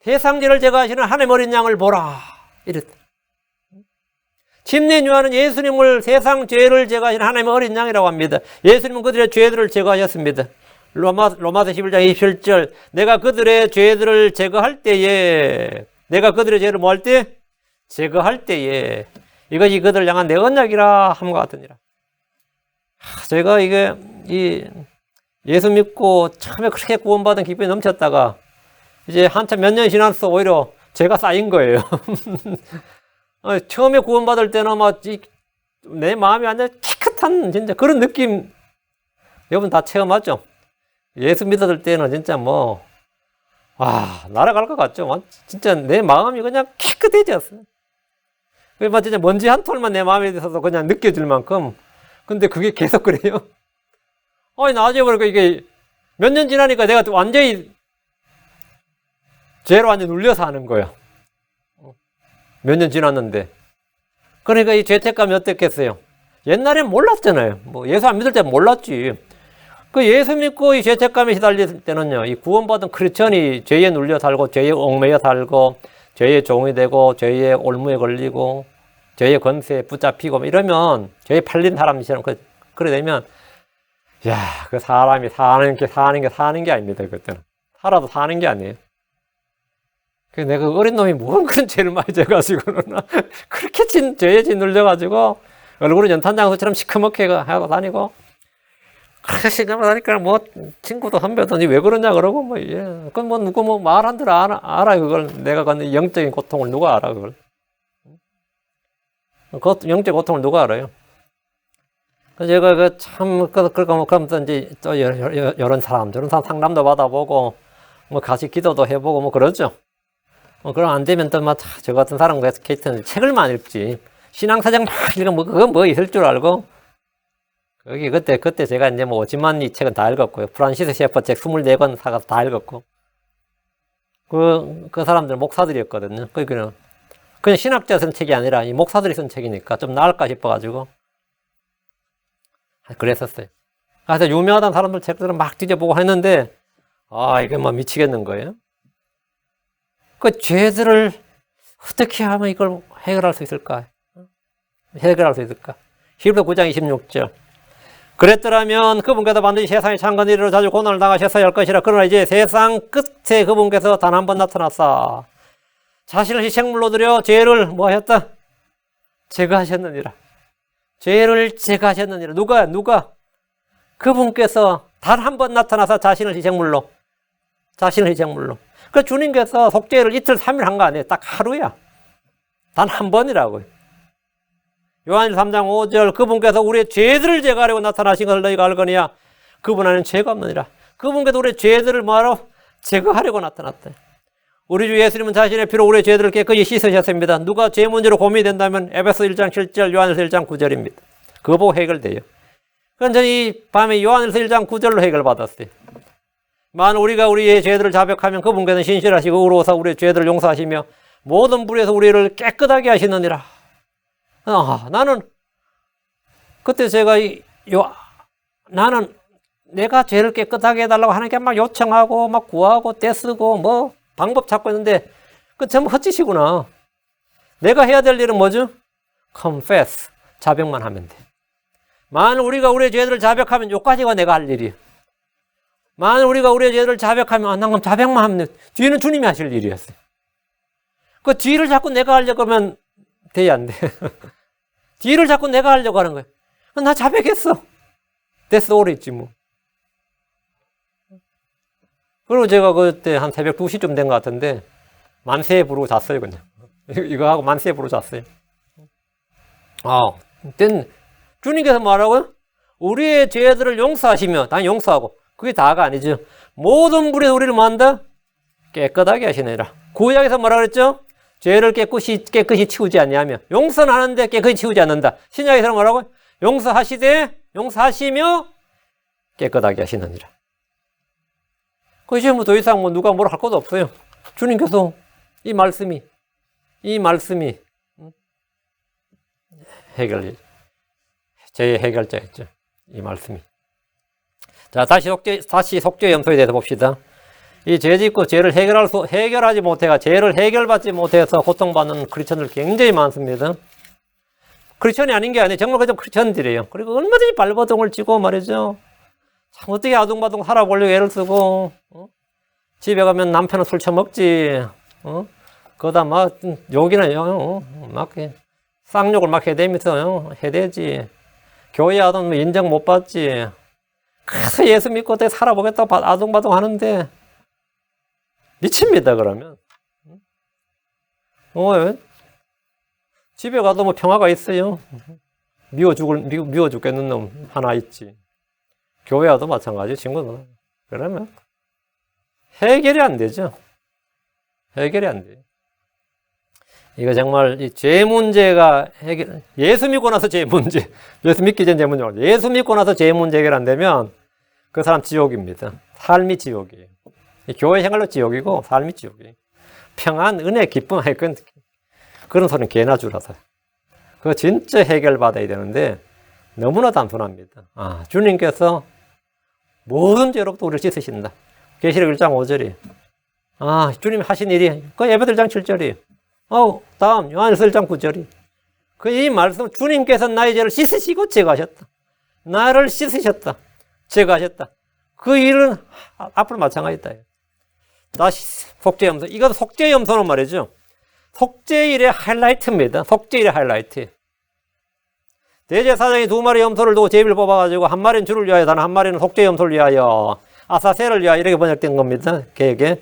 세상 죄를 제거하시는 하나님의 어린 양을 보라. 이랬다. 침례 요한은 예수님을 세상 죄를 제거하시는 하나님의 어린 양이라고 합니다. 예수님은 그들의 죄들을 제거하셨습니다. 로마서 11장 27절 내가 그들의 죄들을 제거할 때에 내가 그들의 죄를 뭐 할 때? 제거할 때에 이것이 그들을 향한 내 언약이라 함과 같으니라. 제가 이게 예수 믿고 처음에 그렇게 구원받은 기쁨이 넘쳤다가 이제 한참 몇 년 지나서 오히려 죄가 쌓인 거예요. 처음에 구원받을 때는 막 내 마음이 완전 깨끗한 진짜 그런 느낌 여러분 다 체험하죠? 예수 믿었을 때는 진짜 날아갈 것 같죠? 진짜 내 마음이 그냥 깨끗해졌어요. 그래서 진짜 먼지 한 톨만 내 마음에 있어서 그냥 느껴질 만큼. 근데 그게 계속 그래요. 나중에 보니까 이게 몇 년 지나니까 내가 또 완전히 죄로 완전 눌려서 하는 거야. 몇 년 지났는데. 그러니까 이 죄책감이 어땠겠어요? 옛날엔 몰랐잖아요. 예수 안 믿을 때 몰랐지. 그 예수 믿고 이 죄책감에 시달릴 때는요, 이 구원받은 크리스천이 죄에 눌려 살고, 죄에 얽매여 살고, 죄의 종이 되고, 죄의 올무에 걸리고, 죄의 권세에 붙잡히고, 이러면, 죄에 팔린 사람처럼, 그래 되면, 그 사람이 사는 게 아닙니다, 그때는. 살아도 사는 게 아니에요. 내가 어린 놈이 뭔 그런 죄를 많이 져가지고는, 그렇게 죄에 짓눌려가지고, 얼굴은 연탄장수처럼 시커멓게 하고 다니고, 그렇게 시커멓다니까 친구도 선배도 왜 그러냐 그러고, 그건 누구 말한 대로 알아, 그걸. 내가 갖는 영적인 고통을 누가 알아, 그걸. 영적 고통을 누가 알아요? 제가 그러면서 이제 또 이런 사람 상담도 받아보고, 같이 기도도 해보고, 그러죠. 그럼 안 되면 또 저 같은 사람 케이스는 책을만 읽지. 신앙사정 막 읽으면 그거 있을 줄 알고. 그때 제가 이제 50만 이 책은 다 읽었고요. 프란시스 셰퍼 책 24권 사가서 다 읽었고. 그 사람들 목사들이었거든요. 그냥 신학자 쓴 책이 아니라 이 목사들이 쓴 책이니까 좀 나을까 싶어가지고. 그랬었어요. 그래서 유명하다는 사람들 책들은 막 뒤져보고 했는데, 이게 미치겠는 거예요. 그 죄들을 어떻게 하면 이걸 해결할 수 있을까? 히브리서 9장 26절. 그랬더라면 그분께서 반드시 세상의 창건 이르러 자주 고난을 당하셨어야 할 것이라. 그러나 이제 세상 끝에 그분께서 단 한 번 나타났사. 자신을 희생물로 드려 죄를 하셨다? 제거하셨느니라. 죄를 제거하셨느니라. 누가? 그분께서 단 한 번 나타나서 자신을 희생물로. 그 주님께서 속죄를 이틀 3일 한 거 아니에요. 딱 하루야. 단 한 번이라고요. 요한일서 3장 5절 그분께서 우리의 죄들을 제거하려고 나타나신 것을 너희가 알거니와 그분 안에는 죄가 없느니라. 그분께서 우리의 죄들을 제거하려고 나타났다. 우리 주 예수님은 자신의 피로 우리의 죄들을 깨끗이 씻으셨습니다. 누가 죄 문제로 고민이 된다면 에베소 1장 7절, 요한일서 1장 9절입니다. 그거 보고 해결돼요. 그건 저는 이 밤에 요한일서 1장 9절로 해결받았어요. 만일 우리가 우리의 죄들을 자백하면 그분께서는 신실하시고 의로워서 우리의 죄들을 용서하시며 모든 불에서 우리를 깨끗하게 하시느니라. 나는 그때 제가 나는 내가 죄를 깨끗하게 해달라고 하나님께 막 요청하고 막 구하고 떼쓰고 방법 찾고 있는데 그 전부 헛짓이구나. 내가 해야 될 일은 뭐죠? confess. 자백만 하면 돼. 만일 우리가 우리의 죄들을 자백하면 요까지가 내가 할 일이에요. 만일 우리가 우리의 죄들을 자백하면 난 그럼 자백만 하면 돼. 뒤는 주님이 하실 일이었어요. 그 뒤를 자꾸 내가 하려고 하면 돼야 안 돼. 뒤를 자꾸 내가 하려고 하는 거예요. 나 자백했어. 됐어, 오래 있지 뭐. 그리고 제가 그때 한 새벽 2시쯤 된 것 같은데 만세 부르고 잤어요 그냥. 이거 하고 만세 부르고 잤어요. 주님께서 뭐라고요? 우리의 죄들을 용서하시며, 당연히 용서하고 그게 다가 아니죠. 모든 불에 우리를 뭐한다? 깨끗하게 하시느니라. 구약에서 뭐라 그랬죠? 죄를 깨끗이 치우지 않냐며. 용서는 하는데 깨끗이 치우지 않는다. 신약에서는 뭐라고? 용서하시며 깨끗하게 하시느니라. 그 이제 뭐 더 이상 뭐 누가 뭐라 할 것도 없어요. 주님께서 이 말씀이 제 해결자였죠. 이 말씀이. 자, 다시 속죄 염소에 대해서 봅시다. 이 죄 짓고 죄를 해결하지 못해가 죄를 해결받지 못해서 고통받는 크리스천들 굉장히 많습니다. 크리스천이 아닌 게 아니에요. 정말 그냥 크리스천들이에요. 그리고 얼마든지 발버둥을 치고 말이죠. 참 어떻게 아둥바둥 살아보려고 애를 쓰고, 집에 가면 남편은 술 처먹지, 그러다 막 욕이나 막 쌍욕을 막 해대면서 해대지. 교회 아동 인정 못 받지. 그래서 예수 믿고 어떻게 살아보겠다고 아둥바둥 하는데 미칩니다. 그러면 집에 가도 뭐 평화가 있어요. 미워 죽겠는 놈 하나 있지. 교회 와도 마찬가지 친구는. 그러면 해결이 안 되죠. 해결이 안 돼요. 이거 정말 이 죄 문제가 예수 믿고 나서 죄 문제, 예수 믿기 전 죄 문제, 예수 믿고 나서 죄 문제 해결 안 되면 그 사람 지옥입니다. 삶이 지옥이에요. 교회 생활로 지옥이고 삶이 지옥이에요. 평안, 은혜, 기쁨, 그런 소리는 개나 주라서. 그거 진짜 해결받아야 되는데 너무나 단순합니다. 주님께서 모든 죄로부터 우리를 씻으신다. 계시록 1장 5절이. 주님 하신 일이 그 예배들 1장 7절이. 다음 요한일서 1장 9절이. 그 이 말씀 주님께서 나의 죄를 씻으시고 제거하셨다. 나를 씻으셨다. 제거하셨다. 그 일은 앞으로 마찬가지다. 다시 속죄염소. 이것도 속죄염소는 말이죠. 속죄일의 하이라이트입니다. 속죄일의 하이라이트. 대제사장이 2마리 염소를 두고 제비를 뽑아가지고 한 마리는 주를 위하여 다른 한 마리는 속죄염소를 위하여 아사셀을 위하여 이렇게 번역된 겁니다. 계획에.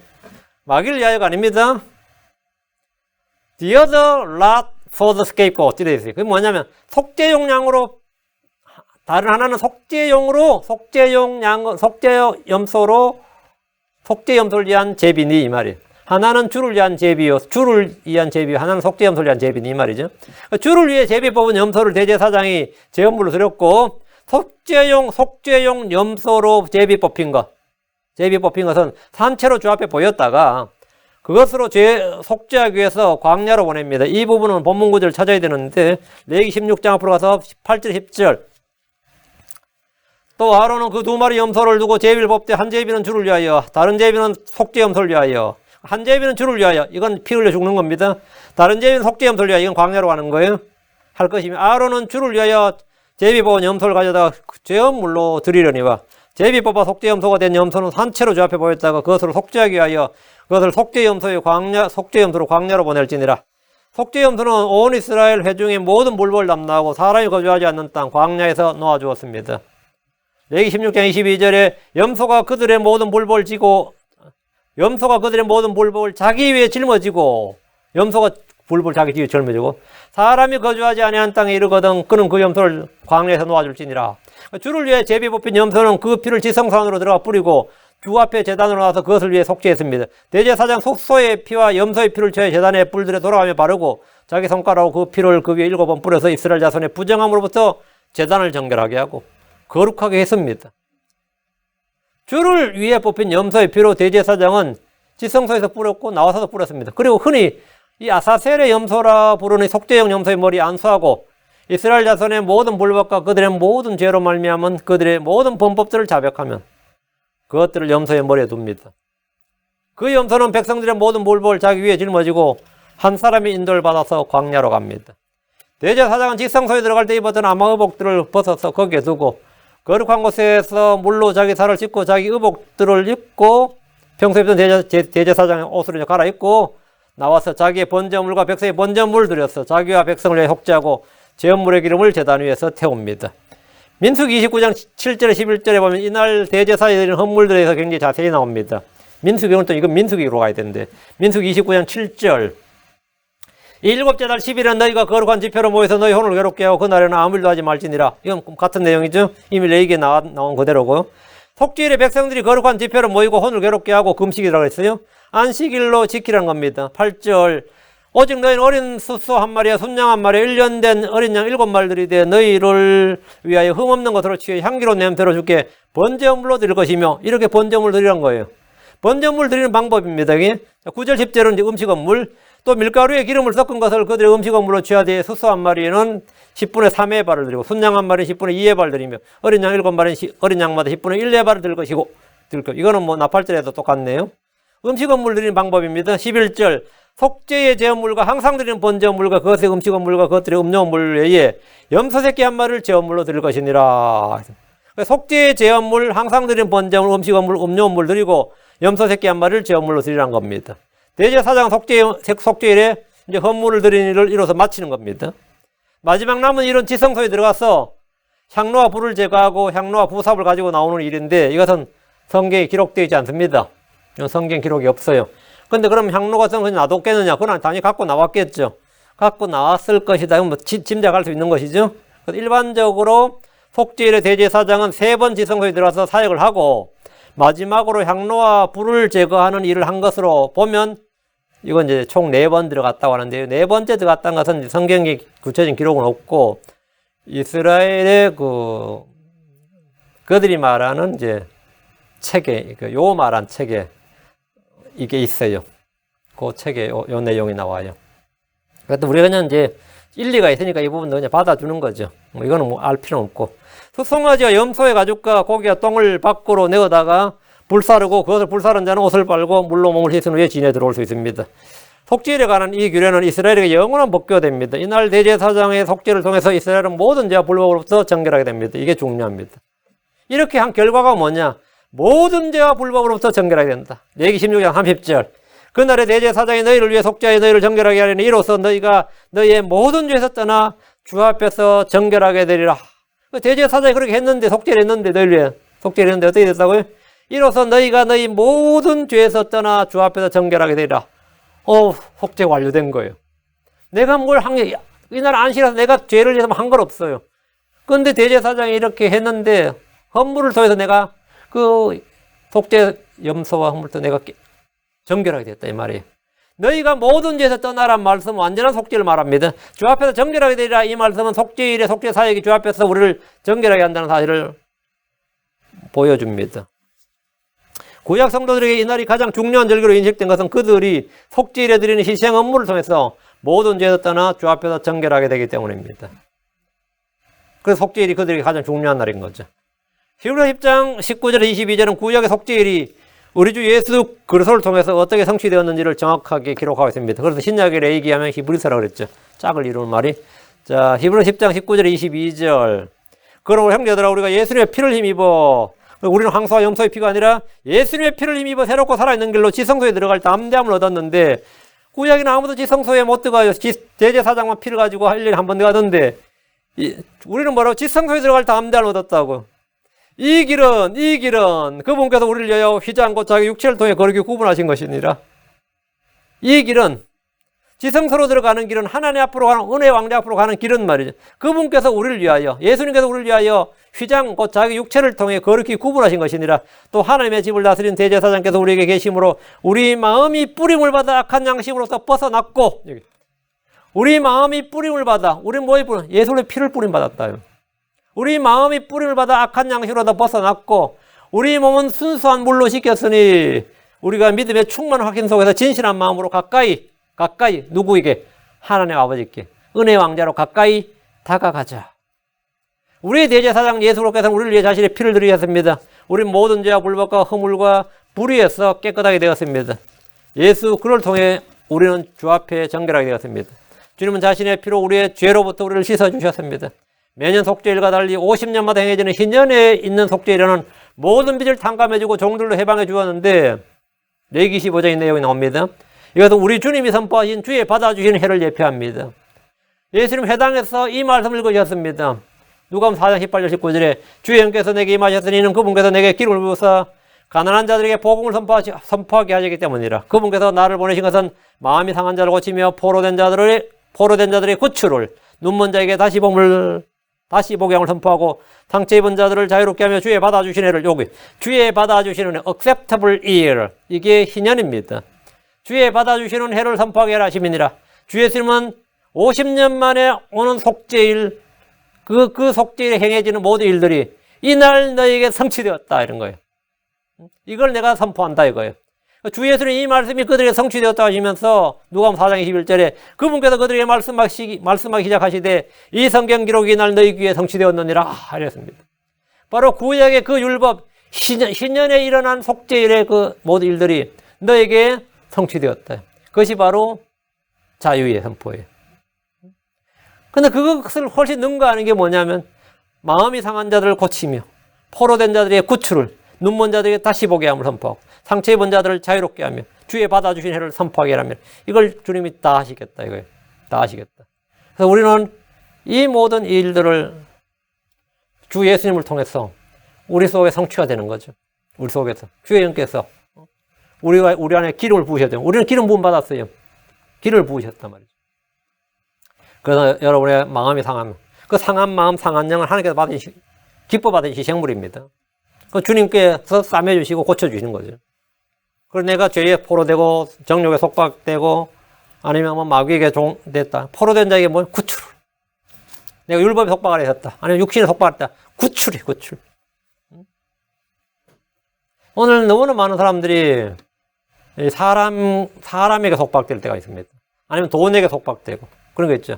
마귀를 위하여가 아닙니다. The other lot for the scapegoat. 이래 있어요. 그게 뭐냐면 속죄용 양으로 다른 하나는 속죄용으로 속죄염소로 속죄염소를 위한 제비니 이 말이에요. 하나는 주를 위한 제비요. 주를 위한 제비요. 하나는 속죄염소를 위한 제비니 이 말이죠. 주를 위해 제비 뽑은 염소를 대제사장이 제헌물로 드렸고 속죄용 염소로 제비 뽑힌 것은 산채로 주 앞에 보였다가 그것으로 속죄하기 위해서 광야로 보냅니다. 이 부분은 본문 구절을 찾아야 되는데 레위기 16장 앞으로 가서 8절 10절 또 아론은 그 2마리 염소를 두고 제비를 뽑되 한 제비는 주를 위하여 다른 제비는 속죄염소를 위하여 한 제비는 주를 위하여 이건 피 흘려 죽는 겁니다. 다른 제비는 속죄염소를 위하여 이건 광야로 가는 거예요. 할 것이며 아론은 주를 위하여 제비 뽑은 염소를 가져다가 제헌물로 드리려니와 제비 뽑아 속죄염소가 된 염소는 산채로 주 앞에 보였다가 그것으로 속죄하기 위하여 그것을 속죄염소로 광야로 보낼지니라. 속죄염소는 온 이스라엘 회중의 모든 물벌 담당하고 사람이 거주하지 않는 땅 광야에서 놓아주었습니다. 레위기 16장 22절에 염소가 그들의 모든 물벌 자기 위에 짊어지고 염소가 불벌 자기 뒤에 짊어지고 사람이 거주하지 아니한 땅에 이르거든 그는 그 염소를 광야에서 놓아줄지니라. 주를 위해 제비 뽑힌 염소는 그 피를 지성산으로 들어가 뿌리고 주 앞에 제단으로 나와서 그것을 위해 속죄했습니다. 대제사장 소의 피와 염소의 피를 저의 제단의 뿔들에 돌아가며 바르고 자기 손가락으로 그 피를 그 위에 7번 뿌려서 이스라엘 자손의 부정함으로부터 제단을 정결하게 하고 거룩하게 했습니다. 주를 위해 뽑힌 염소의 피로 대제사장은 지성소에서 뿌렸고 나와서도 뿌렸습니다. 그리고 흔히 이 아사셀의 염소라 부르는 속죄용 염소의 머리에 안수하고 이스라엘 자손의 모든 불법과 그들의 모든 죄로 말미암은 그들의 모든 범법들을 자백하면 그것들을 염소의 머리에 둡니다. 그 염소는 백성들의 모든 불법을 자기 위에 짊어지고 한 사람이 인도를 받아서 광야로 갑니다. 대제사장은 지성소에 들어갈 때 입었던 암화의복들을 벗어서 거기에 두고 거룩한 곳에서 물로 자기 살을 씻고 자기 의복들을 입고 평소에 입던 대제사장의 옷을 갈아입고 나와서 자기의 번제물과 백성의 번제물을 드려서 자기와 백성을 위해 속죄하고 제헌물의 기름을 제단 위에서 태웁니다. 민수기 29장 7절에 11절에 보면 이날 대제사에 드리는 헌물들에 대해서 굉장히 자세히 나옵니다. 민수기는 또 이건 민수기로 가야 되는데 민수기 29장 7절 이 7째 달 10일은 너희가 거룩한 지표로 모여서 너희 혼을 괴롭게 하고 그날에는 아무 일도 하지 말지니라. 이건 같은 내용이죠. 이미 레위기에 나온 그대로고 속죄일에 백성들이 거룩한 집회로 모이고 혼을 괴롭게 하고 금식이라고 했어요. 안식일로 지키라는 겁니다. 8절 오직 너희는 어린 숫소 한 마리와 순양 한 마리와 1년 된 어린 양 7마리들이 되 너희를 위하여 흠없는 것으로 취해 향기로운 냄새로 주께 번제물로 드릴 것이며 이렇게 번제물 드리란 거예요. 번제물 드리는 방법입니다. 9절 10절은 이제 음식업물 또 밀가루에 기름을 섞은 것을 그들의 음식업물로 취하되 숫소 한 마리는 10분의 3의 발을 드리고 순양 한 마리는 10분의 2의 발을 드리며 어린 양 7마리는 어린 양마다 10분의 1의 발을 들 것이고 이거는 뭐 나팔절에도 똑같네요. 음식업물 드리는 방법입니다. 11절 속죄의 제업물과 항상 드리는 번제물과 그것의 음식업물과 그것들의 음료물 외에 염소새끼 한 마리를 제업물로 드릴 것이니라. 속죄의 제업물, 항상 드리는 번제물, 음식업물, 음료물 드리고 염소새끼 한 마리를 제업물로 드리라는 겁니다. 대제사장 속죄일에 이제 헌물을 드리는 일을 이뤄서 마치는 겁니다. 마지막 남은 일은 지성소에 들어가서 향로와 불을 제거하고 향로와 부삽을 가지고 나오는 일인데 이것은 성경에 기록되어 있지 않습니다. 성경 기록이 없어요. 근데 그럼 향로가 성경에 놔뒀겠느냐? 그건 당연히 갖고 나왔겠죠. 갖고 나왔을 것이다. 뭐 짐작할 수 있는 것이죠. 일반적으로 속죄일의 대제사장은 3번 지성소에 들어가서 사역을 하고 마지막으로 향로와 불을 제거하는 일을 한 것으로 보면 이건 이제 총 4번 들어갔다고 하는데요. 4번째 들어갔다는 것은 성경에 구체적인 기록은 없고 이스라엘의 그들이 말하는 이제 책에 요 말한 책에 이게 있어요. 그 책에 요 내용이 나와요. 그래도 우리가 그냥 이제 일리가 있으니까 이 부분도 그냥 받아주는 거죠. 뭐 이거는 뭐 알 필요는 없고. 송아지와 염소의 가죽과 고기와 똥을 밖으로 내어다가 불사르고 그것을 불사른 자는 옷을 빨고 물로 몸을 씻은 후에 진에 들어올 수 있습니다. 속죄일에 관한 이 규례는 이스라엘에게 영원한 복교가 됩니다. 이날 대제사장의 속죄를 통해서 이스라엘은 모든 죄와 불법으로부터 정결하게 됩니다. 이게 중요합니다. 이렇게 한 결과가 뭐냐? 모든 죄와 불법으로부터 정결하게 된다. 레위기 16장 30절 그날에 대제사장이 너희를 위해 속죄하여 너희를 정결하게 하려니 이로써 너희가 너희의 모든 죄에서 떠나 주 앞에서 정결하게 되리라. 대제사장이 그렇게 했는데 속죄를 했는데 너희를 위해 속죄를 했는데 어떻게 됐다고요? 이로써 너희가 너희 모든 죄에서 떠나 주 앞에서 정결하게 되리라. 속죄가 완료된 거예요. 내가 뭘 한 게 이날 안식이라서 내가 죄를 해서 한 건 없어요. 그런데 대제사장이 이렇게 했는데 헌물을 통해서 내가 그 속죄 염소와 헌물도 내가 정결하게 됐다 이 말이에요. 너희가 모든 죄에서 떠나란 말씀은 완전한 속죄를 말합니다. 주 앞에서 정결하게 되리라 이 말씀은 속죄일의 속죄 사역이 주 앞에서 우리를 정결하게 한다는 사실을 보여줍니다. 구약 성도들에게 이날이 가장 중요한 절기로 인식된 것은 그들이 속죄일에 드리는 희생 업무를 통해서 모든 죄에서 떠나 주 앞에서 정결하게 되기 때문입니다. 그래서 속죄일이 그들에게 가장 중요한 날인 거죠. 히브리서 10장 19절 22절은 구약의 속죄일이 우리 주 예수 그리스도를 통해서 어떻게 성취되었는지를 정확하게 기록하고 있습니다. 그래서 신약의 레위기하면 히브리서라고 그랬죠. 짝을 이루는 말이. 자, 히브리서 10장 19절 22절 그러므로 형제들아 우리가 예수님의 피를 힘입어 우리는 황소와 염소의 피가 아니라 예수님의 피를 힘입어 새롭고 살아있는 길로 지성소에 들어갈 담대함을 얻었는데 구약에는 아무도 지성소에 못 들어가요. 대제사장만 피를 가지고 1년에 한 번 들어가던데 우리는 뭐라고? 지성소에 들어갈 담대함을 얻었다고. 이 길은 그분께서 우리를 위하여 휘장 곧 자기 육체를 통해 거룩히 구분하신 것이니라. 이 길은 지성소로 들어가는 길은 하나님 앞으로 가는 은혜 왕자 앞으로 가는 길은 말이죠. 그분께서 우리를 위하여 예수님께서 우리를 위하여 휘장 곧 자기 육체를 통해 거룩히 구분하신 것이니라. 또 하나님의 집을 다스린 대제사장께서 우리에게 계심으로 우리 마음이 뿌림을 받아 악한 양심으로서 벗어났고 우리 마음이 뿌림을 받아 우리 뭐에 뿌림? 예수의 피를 뿌림 받았다요. 우리 마음이 뿌림을 받아 악한 양심으로서 벗어났고 우리 몸은 순수한 물로 씻겼으니 우리가 믿음의 충만한 확신 속에서 진실한 마음으로 가까이 누구에게? 하나님 아버지께 은혜 왕자로 가까이 다가가자. 우리의 대제사장 예수로께서는 우리를 위해 자신의 피를 드리셨습니다. 우리 모든 죄와 불법과 허물과 불의에서 깨끗하게 되었습니다. 예수 그를 통해 우리는 주 앞에 정결하게 되었습니다. 주님은 자신의 피로 우리의 죄로부터 우리를 씻어주셨습니다. 매년 속죄일과 달리 50년마다 행해지는 신년에 있는 속죄일에는 모든 빚을 탕감해주고 종들로 해방해 주었는데 레위기 15장의 내용이 나옵니다. 이것은 우리 주님이 선포하신 주의 받아주시는 해를 예표합니다. 예수님 회당에서 이 말씀을 읽으셨습니다. 누가복음 4장 18절 19절에 주의 영께서 내게 임하셨으니 이는 그분께서 내게 기름을 부으사 가난한 자들에게 복음을 선포하게 하시기 때문이라. 그분께서 나를 보내신 것은 마음이 상한 자를 고치며 포로된 자들의 구출을 눈먼 자에게 다시 봄을 다시 복양을 선포하고 상처 입은 자들을 자유롭게 하며 주의 받아주신 해를 여기 주의 받아주시는 해, acceptable year, 이게 희년입니다. 주의 받아주시는 해를 선포하게 하라 시민이라. 주 예수님은 50년 만에 오는 속죄일, 그 속죄일에 행해지는 모든 일들이 이날 너에게 성취되었다 이런 거예요. 이걸 내가 선포한다 이거예요. 주 예수님 이 말씀이 그들에게 성취되었다 하시면서 누가복음 4장 21절에 그분께서 그들에게 말씀하기 시작하시되 이 성경 기록이 이날 너희 귀에 성취되었느니라 하셨습니다. 바로 구약의 그 율법 신년에 일어난 속죄일의 그 모든 일들이 너에게 성취되었다. 그것이 바로 자유의 선포예요. 근데 그것을 훨씬 능가하는 게 뭐냐면 마음이 상한 자들을 고치며 포로된 자들의 구출을 눈먼 자들에게 다시 보게 함을 선포하고 상처 입은 자들을 자유롭게 하며 주의 받아주신 해를 선포하게 하면 이걸 주님이 다 하시겠다 이거예요. 다 하시겠다. 그래서 우리는 이 모든 일들을 주 예수님을 통해서 우리 속에 성취가 되는 거죠. 우리 속에서 주의 영께서 우리 안에 기름을 부으셔야 돼요. 우리는 기름 부음 받았어요. 기름을 부으셨단 말이죠. 그래서 여러분의 마음이 상하면 그 상한 마음, 상한 영을 하나님께서 기뻐 받으신 희생물입니다. 그 주님께서 싸매주시고 고쳐주시는 거죠. 그래서 내가 죄에 포로되고 정욕에 속박되고 아니면 뭐 마귀에게 종됐다. 포로된 자에게 뭐 구출. 내가 율법에 속박을 했다. 아니면 육신에 속박했다. 구출. 오늘 너무나 많은 사람들이 사람에게 속박될 때가 있습니다. 아니면 돈에게 속박되고 그런 거 있죠.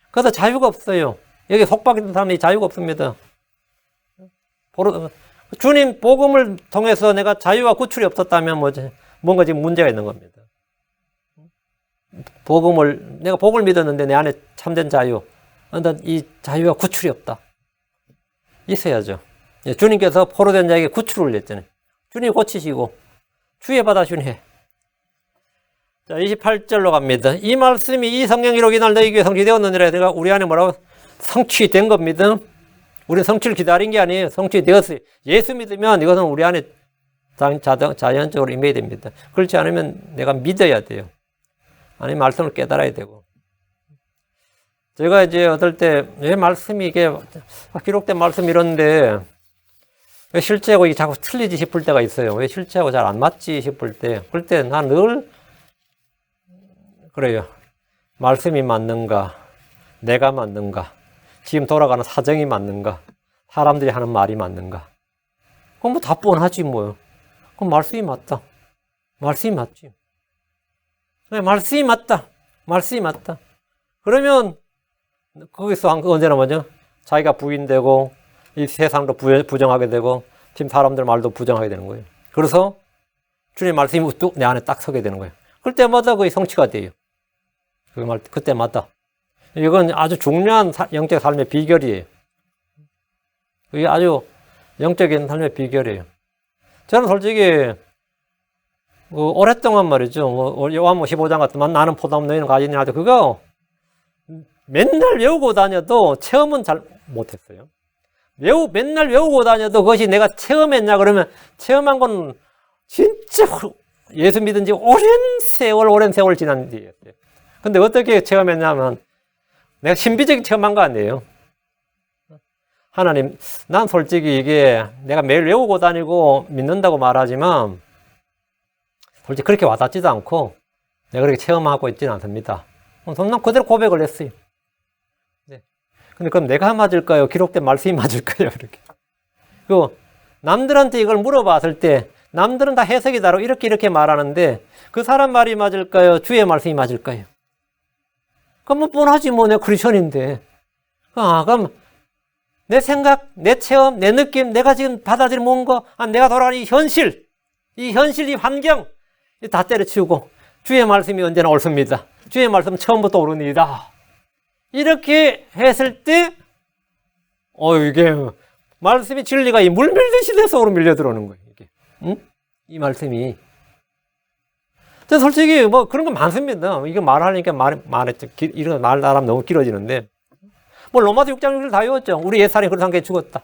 그래서 자유가 없어요. 여기 속박된 사람이 자유가 없습니다. 주님 복음을 통해서 내가 자유와 구출이 없었다면 뭔가 지금 문제가 있는 겁니다. 내가 복을 믿었는데 내 안에 참된 자유, 그런데 이 자유와 구출이 없다. 있어야죠. 주님께서 포로된 자에게 구출을 했잖아요. 주님이 고치시고 주의 받아주신 해. 자, 28절로 갑니다. 이 말씀이 이 성경 기록이 날 너희 귀에 성취되었느니라. 내가 우리 안에 뭐라고? 성취된 겁니다. 우리는 성취를 기다린 게 아니에요. 성취되었어요. 예수 믿으면 이것은 우리 안에 자연적으로 임해야 됩니다. 그렇지 않으면 내가 믿어야 돼요. 아니면 말씀을 깨달아야 되고. 제가 이제 어떨 때, 왜 말씀이 이게, 기록된 말씀 이런데, 왜 실제하고 이게 자꾸 틀리지 싶을 때가 있어요. 왜 실제하고 잘 안 맞지 싶을 때. 그럴 때 난 늘, 그래요. 말씀이 맞는가? 내가 맞는가? 지금 돌아가는 사정이 맞는가? 사람들이 하는 말이 맞는가? 그럼 뭐 다 뻔하지 뭐요. 그럼 말씀이 맞다. 말씀이 맞지. 네, 말씀이 맞다. 말씀이 맞다. 그러면 거기서 언제나 뭐죠? 자기가 부인되고 이 세상도 부정하게 되고 지금 사람들 말도 부정하게 되는 거예요. 그래서 주님의 말씀이 내 안에 딱 서게 되는 거예요. 그럴 때마다 거의 성취가 돼요. 그때마다. 이건 아주 중요한 영적 삶의 비결이에요. 이게 아주 영적인 삶의 비결이에요. 저는 솔직히 오랫동안 말이죠. 요한복음 15장 같은 나는 포도나무 너희는 가지니 하죠. 그거 맨날 외우고 다녀도 체험은 잘 못했어요. 맨날 외우고 다녀도 그것이 내가 체험했냐 그러면 체험한 건 진짜 예수 믿은 지 오랜 세월 지난 뒤였어요. 근데 어떻게 체험했냐면 내가 신비적인 체험한 거 아니에요. 하나님, 난 솔직히 이게 내가 매일 외우고 다니고 믿는다고 말하지만 솔직히 그렇게 와닿지도 않고 내가 그렇게 체험하고 있지는 않습니다. 난 그대로 고백을 했어요. 네. 근데 그럼 내가 맞을까요? 기록된 말씀이 맞을까요? 이렇게. 그 남들한테 이걸 물어봤을 때 남들은 다 해석이 다르고 이렇게 말하는데 그 사람 말이 맞을까요? 주의 말씀이 맞을까요? 그럼 뭐 뻔하지 뭐 내가 크리스천인데. 그럼 내 생각, 내 체험, 내 느낌, 내가 지금 받아들인 뭔가, 내가 돌아가는 이 현실, 이 환경 다 때려치우고 주의 말씀이 언제나 옳습니다. 주의 말씀은 처음부터 옳으니이다. 이렇게 했을 때 이게 말씀이 진리가 이 물 밀듯이 내 속으로 밀려 들어오는 거예요. 이게. 응? 이 말씀이. 저 솔직히 뭐 그런 거 많습니다. 이거 말하니까 말했죠. 이런 말하면 너무 길어지는데. 뭐 로마서 6장 6절 다 외웠죠. 우리 옛사람이 그런 상태에 죽었다.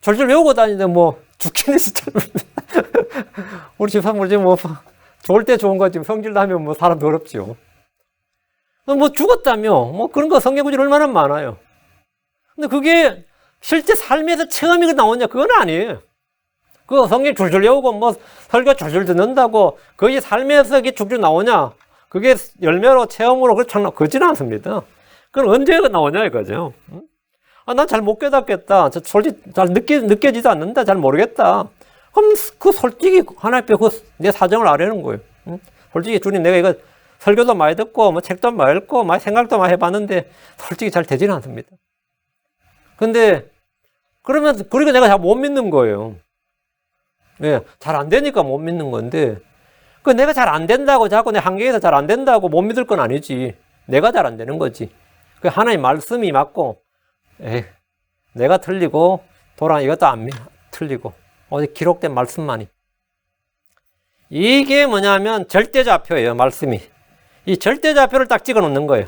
절절 외우고 다니는데 뭐 죽긴 했었잖아. 우리 집사람 지금 뭐 좋을 때 좋은 거지 성질도 하면 뭐 사람 더럽죠. 뭐 죽었다며 뭐 그런 거 성경 구절 얼마나 많아요. 근데 그게 실제 삶에서 체험이 나오냐? 그건 아니에요. 그 성경 줄줄 외우고 뭐 설교 줄줄 듣는다고 그게 삶에서 이게 줄줄 나오냐? 그게 열매로 체험으로 그렇지는 않습니다. 그건 언제 나오냐 이거죠. 난 잘 못 깨닫겠다. 솔직히 잘 느껴지지 않는다. 잘 모르겠다. 그럼 그 솔직히 하나님 앞에 내 사정을 아뢰는 거예요. 솔직히 주님 내가 이거 설교도 많이 듣고 뭐 책도 많이 읽고 많이 생각도 많이 해봤는데 솔직히 잘 되지는 않습니다. 근데 그러면 그러니까 내가 잘 못 믿는 거예요. 예, 잘 안 되니까 못 믿는 건데 그 내가 잘 안 된다고 자꾸 내 한계에서 잘 안 된다고 못 믿을 건 아니지. 내가 잘 안 되는 거지. 그 하나님 말씀이 맞고 내가 틀리고 이것도 안 틀리고 어디 기록된 말씀만이. 이게 뭐냐면 절대좌표예요. 말씀이. 이 절대좌표를 딱 찍어 놓는 거예요.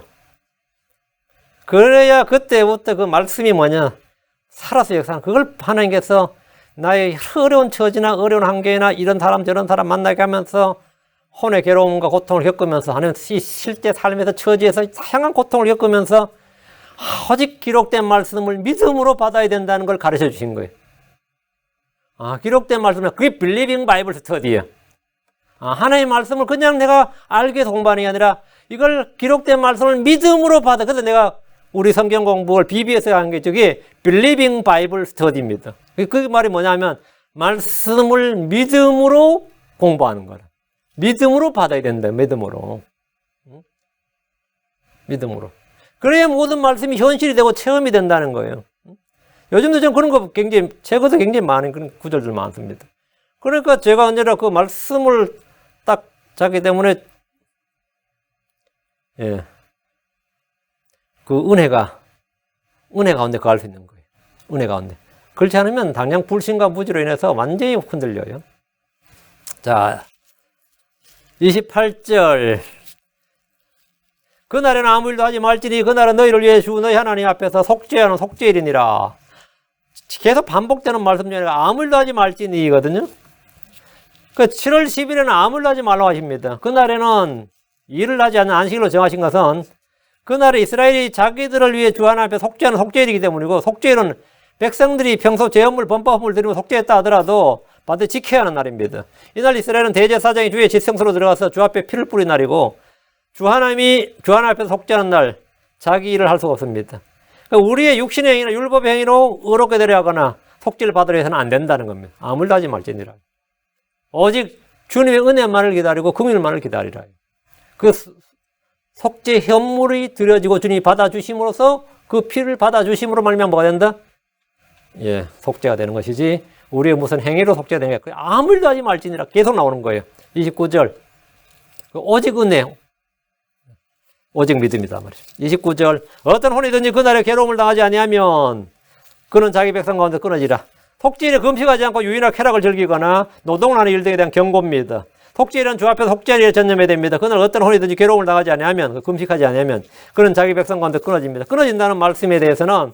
그래야 그때부터 그 말씀이 뭐냐 살아서 역사하는. 그걸 하나님께서 나의 어려운 처지나 어려운 한계나 이런 사람 저런 사람 만나게 하면서 혼의 괴로움과 고통을 겪으면서 하는 실제 삶에서 처지에서 다양한 고통을 겪으면서 오직 기록된 말씀을 믿음으로 받아야 된다는 걸 가르쳐 주신 거예요. 기록된 말씀은 그게 Believing Bible Study예요. 하나님의 말씀을 그냥 내가 알기 위해서 공부하는 게 아니라 이걸 기록된 말씀을 믿음으로 받아. 그래서 내가 우리 성경 공부를 BB에서 한 게 저게 Believing Bible Study입니다. 그 말이 뭐냐면 말씀을 믿음으로 공부하는 거라. 믿음으로 받아야 된다. 믿음으로. 믿음으로. 그래야 모든 말씀이 현실이 되고 체험이 된다는 거예요. 요즘도 좀 그런 거 굉장히, 책에도 굉장히 많은 그런 구절들 많습니다. 그러니까 제가 언제나 그 말씀을 딱 자기 때문에, 그 은혜 가운데 거할 수 있는 거예요. 은혜 가운데. 그렇지 않으면 당장 불신과 무지로 인해서 완전히 흔들려요. 자, 28절. 그날에는 아무 일도 하지 말지니 그날은 너희를 위해 주 너희 하나님 앞에서 속죄하는 속죄일이니라. 계속 반복되는 말씀 중에 아무 일도 하지 말지니거든요. 그 7월 10일에는 아무 일도 하지 말라고 하십니다. 그날에는 일을 하지 않는 안식일로 정하신 것은 그날에 이스라엘이 자기들을 위해 주 하나님 앞에 속죄하는 속죄일이기 때문이고, 속죄일은 백성들이 평소 제헌물 범법을 드리고 속죄했다 하더라도 반드시 지켜야 하는 날입니다. 이날 이스라엘은 대제사장이 주의 지성소로 들어가서 주 앞에 피를 뿌린 날이고, 주 하나님이 주 하나님 앞에서 속죄하는 날 자기 일을 할 수가 없습니다. 그러니까 우리의 육신의 행위나 율법의 행위로 의롭게 되려 하거나 속죄를 받으려 해서는 안 된다는 겁니다. 아무 일도 하지 말지니라. 오직 주님의 은혜만을 기다리고 긍휼만을 기다리라. 그 속죄 현물이 드려지고 주님이 받아주심으로써 그 피를 받아주심으로 말미암아 뭐가 된다? 속죄가 되는 것이지 우리의 무슨 행위로 속죄가 되는 게 아니라 아무 일도 하지 말지니라 계속 나오는 거예요. 29절. 오직 은혜, 오직 믿음이다 말이죠. 29절. 어떤 혼이든지 그날에 괴로움을 당하지 아니하면 그는 자기 백성 가운데 끊어지라. 속죄일에 금식하지 않고 유인할 쾌락을 즐기거나 노동을 하는 일들에 대한 경고입니다. 속죄일은 주 앞에서 속죄할 일에 전념해야 됩니다. 그날 어떤 혼이든지 괴로움을 당하지 아니하면, 금식하지 아니하면 그는 자기 백성 가운데 끊어집니다. 끊어진다는 말씀에 대해서는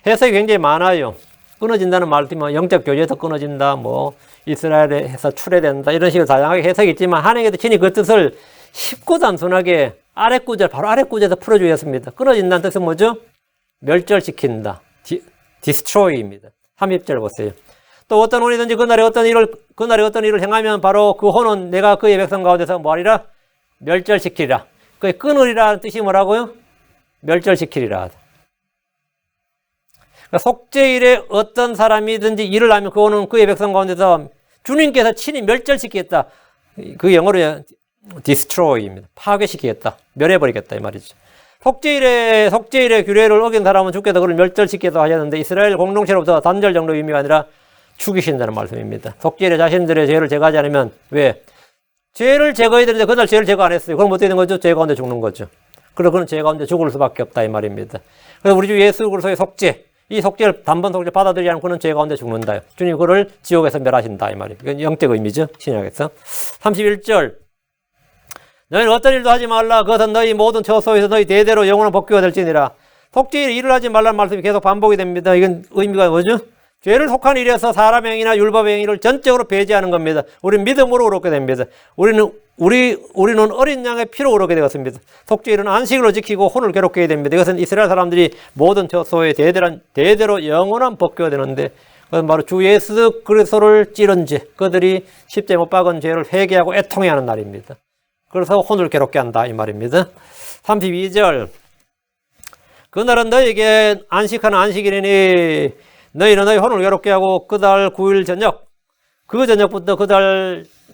해석이 굉장히 많아요. 끊어진다는 말씀은 영적 교제에서 끊어진다, 뭐 이스라엘에서 출애된다 이런 식으로 다양하게 해석이 있지만 하나님께서 친히 그 뜻을 쉽고 단순하게 바로 아래 구절에서 풀어주셨습니다. 끊어진다는 뜻은 뭐죠? 멸절시킨다. destroy입니다. 30절 보세요. 또 어떤 혼이든지 그날에 어떤 일을 행하면 바로 그 혼은 내가 그의 백성 가운데서 뭐하리라? 멸절시키리라. 그게 끊으리라는 뜻이 뭐라고요? 멸절시키리라. 그러니까 속죄일에 어떤 사람이든지 일을 하면 그 혼은 그의 백성 가운데서 주님께서 친히 멸절시키겠다. 그 영어로 destroy입니다. 파괴시키겠다. 멸해버리겠다 이 말이죠. 속죄일의 규례를 어긴 사람은 주께서 그를 멸절시키겠다 하셨는데 이스라엘 공동체로부터 단절 정도 의미가 아니라 죽이신다는 말씀입니다. 속죄일에 자신들의 죄를 제거하지 않으면 왜? 죄를 제거해야 되는데 그날 죄를 제거 안 했어요. 그럼 어떻게 되는 거죠? 죄 가운데 죽는 거죠. 그래서 그는 죄 가운데 죽을 수밖에 없다 이 말입니다. 그래서 우리 주 예수 그리스도의 속죄, 이 속죄를 단번 속죄 받아들이지 않고 그는 죄 가운데 죽는다. 주님 그를 지옥에서 멸하신다 이 말입니다. 이건 영적 의미죠. 신약에서. 31절. 너희는 어떤 일도 하지 말라. 그것은 너희 모든 처소에서 너희 대대로 영원한 복귀가 될지니라. 속죄일에 일을 하지 말라는 말씀이 계속 반복이 됩니다. 이건 의미가 뭐죠? 죄를 속한 일에서 사람 행위나 율법 행위를 전적으로 배제하는 겁니다. 우리는 믿음으로 그렇게 됩니다. 우리는 우리는 어린 양의 피로 그렇게 되었습니다. 속죄일은 안식일로 지키고 혼을 괴롭게 해야 됩니다. 이것은 이스라엘 사람들이 모든 처소에 대대로 영원한 법궤가 되는데, 그것은 바로 주 예수 그리스도를 찌른 죄, 그들이 십자에 못 박은 죄를 회개하고 애통해 하는 날입니다. 그래서 혼을 괴롭게 한다 이 말입니다. 32절, 그날은 너에게 안식하는 안식일이니 너희는 너희 혼을 괴롭게 하고 그달 9일 저녁, 그 저녁부터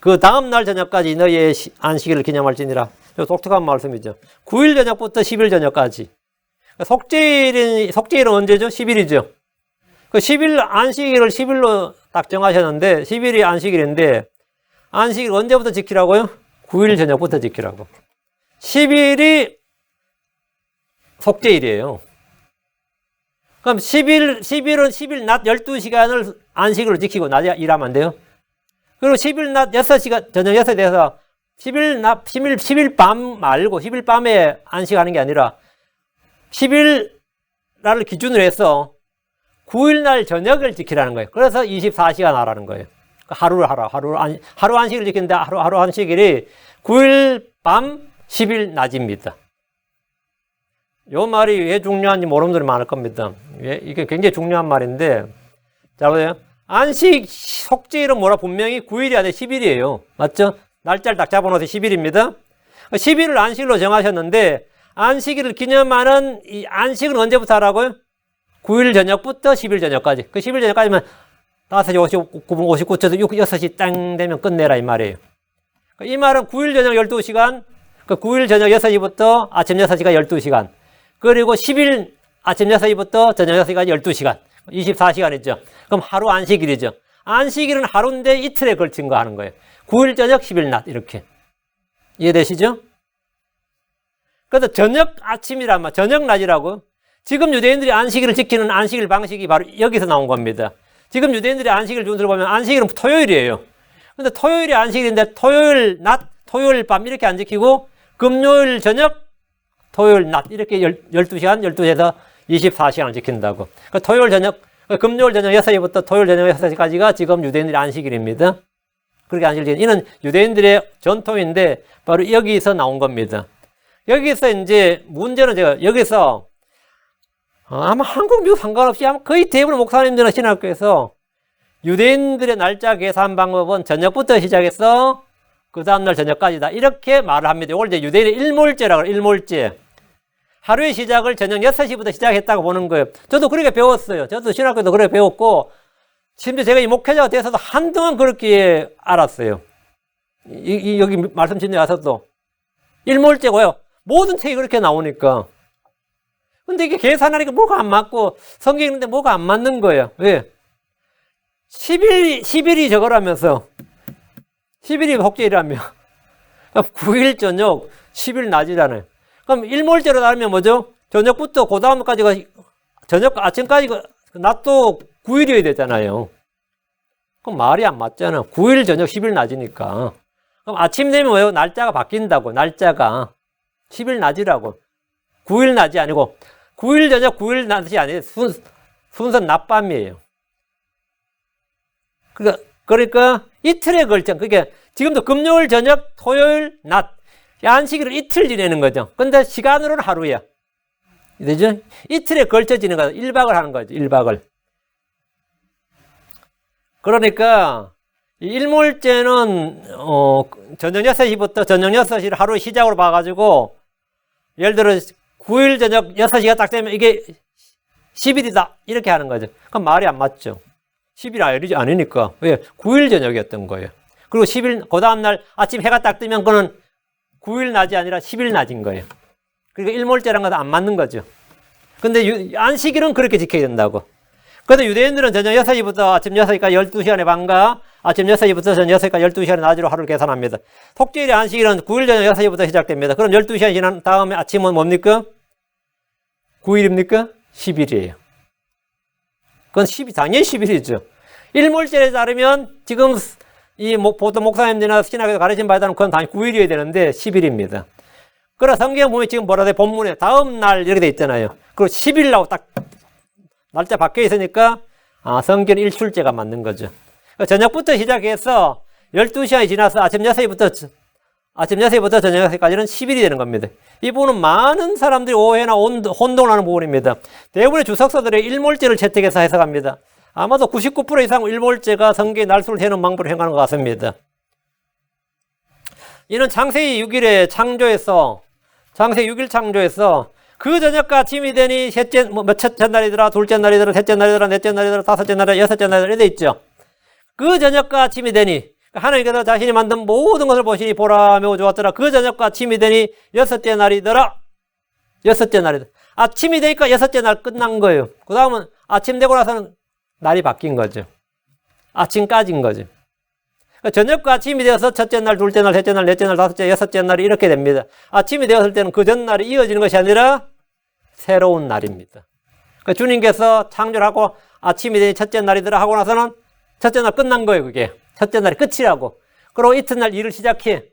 그 다음 날 저녁까지 너희의 안식일을 기념할지니라. 독특한 말씀이죠. 9일 저녁부터 10일 저녁까지. 속죄일은 언제죠? 10일이죠. 그 10일 안식일을 10일로 딱 정하셨는데 10일이 안식일인데 안식일 언제부터 지키라고요? 9일 저녁부터 지키라고. 10일이 속죄일이에요. 그럼 10일은 10일 낮 12시간을 안식일로 지키고 낮에 일하면 안 돼요? 그리고 10일 낮 6시간, 저녁 6시에 돼서 10일 밤 말고 10일 밤에 안식하는 게 아니라 10일 날을 기준으로 해서 9일 날 저녁을 지키라는 거예요. 그래서 24시간 하라는 거예요. 하루 안식일을 지키는데 하루 안식일이 9일 밤 10일 낮입니다. 이 말이 왜 중요한지 모르는 분들이 많을 겁니다. 이게 굉장히 중요한 말인데, 자, 보세요. 속죄일은 뭐라 분명히 9일이 아니라 10일이에요. 맞죠? 날짜를 딱 잡아놓으서 10일입니다. 10일을 안식일로 정하셨는데, 안식일을 기념하는 이 안식은 언제부터 하라고요? 9일 저녁부터 10일 저녁까지. 그 10일 저녁까지면 5시 59분 59초에서 6시 땅 되면 끝내라 이 말이에요. 이 말은 9일 저녁 12시간, 그 9일 저녁 6시부터 아침 6시까지 12시간, 그리고 10일 아침 6시부터 저녁 6시까지 12시간, 24시간이죠. 그럼 하루 안식일이죠. 안식일은 하루인데 이틀에 걸친 거 하는 거예요. 9일 저녁, 10일 낮 이렇게. 이해되시죠? 그래서 저녁 아침이란 말, 저녁 낮이라고. 지금 유대인들이 안식일을 지키는 안식일 방식이 바로 여기서 나온 겁니다. 지금 유대인들이 안식일 준수를 보면 안식일은 토요일이에요. 근데 토요일이 안식일인데 토요일 낮, 토요일 밤 이렇게 안 지키고 금요일 저녁, 토요일 낮 이렇게 12시간, 12시에서 24시간을 지킨다고. 그러니까 토요일 저녁, 금요일 저녁 6시부터 토요일 저녁 6시까지가 지금 유대인들의 안식일입니다. 그렇게 안식일, 이는 유대인들의 전통인데 바로 여기서 나온 겁니다. 여기서 이제 문제는 제가 여기서 아마 한국, 미국 상관없이 아마 거의 대부분 목사님들은 신학교에서 유대인들의 날짜 계산 방법은 저녁부터 시작해서 그 다음날 저녁까지다 이렇게 말을 합니다. 이걸 이제 유대인의 일몰제라고 해요. 일몰제. 하루의 시작을 저녁 6시부터 시작했다고 보는 거예요. 저도 그렇게 배웠어요. 저도 신학교도 그렇게 배웠고 심지어 제가 이 목회자가 돼서도 한동안 그렇게 알았어요. 여기 말씀 진행에 와서도 일몰제고요. 모든 책이 그렇게 나오니까. 근데 이게 계산하니까 뭐가 안 맞고 성경이 있는데 뭐가 안 맞는 거예요. 왜? 10일이 저거라면서 10일이 속죄일이라며 9일 저녁 10일 낮이잖아요. 그럼 일몰제로 따르면 뭐죠? 저녁부터 그 다음까지가 저녁 아침까지 낮도 9일이어야 되잖아요. 그럼 말이 안 맞잖아. 9일 저녁 10일 낮이니까. 그럼 아침 되면 뭐예요? 날짜가 바뀐다고. 날짜가 10일 낮이라고. 9일 낮이 아니고 9일 저녁 9일 낮이 아니에요. 순서 낮밤이에요. 그러니까 이틀에 걸쳐. 그게 지금도 금요일 저녁, 토요일 낮. 안식일을 이틀 지내는 거죠. 근데 시간으로는 하루야. 되죠? 이틀에 걸쳐지는 거죠. 1박을 하는 거죠. 1박을. 그러니까 일몰제는 저녁 6시부터 저녁 6시를 하루 시작으로 봐가지고 예를 들어 9일 저녁 6시가 딱 되면 이게 10일이다 이렇게 하는 거죠. 그럼 말이 안 맞죠. 10일 아니니까. 왜? 9일 저녁이었던 거예요. 그리고 10일 그 다음날 아침 해가 딱 뜨면 그는 9일 낮이 아니라 10일 낮인 거예요. 그러니까 일몰제랑 것도 안 맞는 거죠. 근데 안식일은 그렇게 지켜야 된다고. 그래서 유대인들은 저녁 6시부터 아침 6시까지 12시간의 밤과 아침 6시부터 저녁 6시까지 12시간의 낮으로 하루를 계산합니다. 속죄일의 안식일은 9일 저녁 6시부터 시작됩니다. 그럼 12시간 지난 다음에 아침은 뭡니까? 9일입니까? 10일이에요. 그건 당연히 10일이죠. 일몰제에 따르면 지금 보통 목사님들이나 신학에서 가르친 바에 따르면 그건 당연히 9일이어야 되는데 10일입니다. 그러나 성경 보면 지금 뭐라 돼? 본문에 다음 날 이렇게 돼 있잖아요. 그리고 10일이라고 딱 날짜 바뀌어 있으니까 성경 일출제가 맞는 거죠. 저녁부터 시작해서 12시간이 지나서 아침 6시부터 아침 6시부터 저녁 6시까지는 10일이 되는 겁니다. 이 부분은 많은 사람들이 오해나 혼동을 하는 부분입니다. 대부분의 주석서들의 일몰제를 채택해서 해석합니다. 아마도 99% 이상 일몰제가 성계의 날수를 세는 방법으로 행하는 것 같습니다. 이는 창세기 6일에 창조에서 창세기 6일 창조에서 그 저녁과 아침이 되니 첫째 날이더라, 둘째 날이더라, 셋째 날이더라, 넷째 날이더라, 다섯째 날이더라, 여섯째 날이더라 이렇게 있죠. 그 저녁과 아침이 되니 하나님께서 자신이 만든 모든 것을 보시니 보라 매우 좋았더라. 그 저녁과 아침이 되니 여섯째 날이더라. 여섯째 날이더라. 아침이 되니까 여섯째 날 끝난 거예요. 그 다음은 아침 되고 나서는 날이 바뀐 거죠. 아침까지인 거죠. 그러니까 저녁과 아침이 되어서 첫째 날, 둘째 날, 셋째 날, 넷째 날, 다섯째, 여섯째 날이 이렇게 됩니다. 아침이 되었을 때는 그 전날이 이어지는 것이 아니라 새로운 날입니다. 그러니까 주님께서 창조를 하고 아침이 되니 첫째 날이더라 하고 나서는 첫째 날 끝난 거예요, 그게. 첫째 날이 끝이라고. 그리고 이튿날 일을 시작해.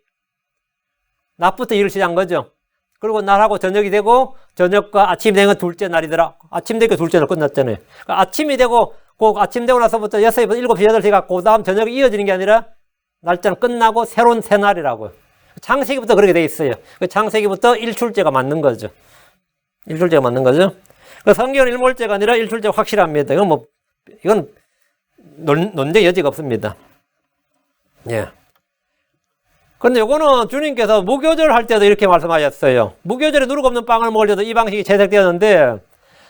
낮부터 일을 시작한 거죠. 그리고 날하고 저녁이 되고 저녁과 아침이 되는 건 둘째 날이더라. 아침 되니까 둘째 날 끝났잖아요. 그러니까 아침이 되고 그 아침 되고 나서부터 6시부터 7시, 8시가 그 다음 저녁이 이어지는 게 아니라 날짜는 끝나고 새로운 새날이라고요. 창세기부터 그렇게 돼 있어요. 창세기부터 일출제가 맞는 거죠. 일출제가 맞는 거죠. 성경은 일몰제가 아니라 일출제가 확실합니다. 이건 논쟁 여지가 없습니다. 예. 그런데 요거는 주님께서 무교절 할 때도 이렇게 말씀하셨어요. 무교절에 누룩 없는 빵을 먹을 때도 이 방식이 채택되었는데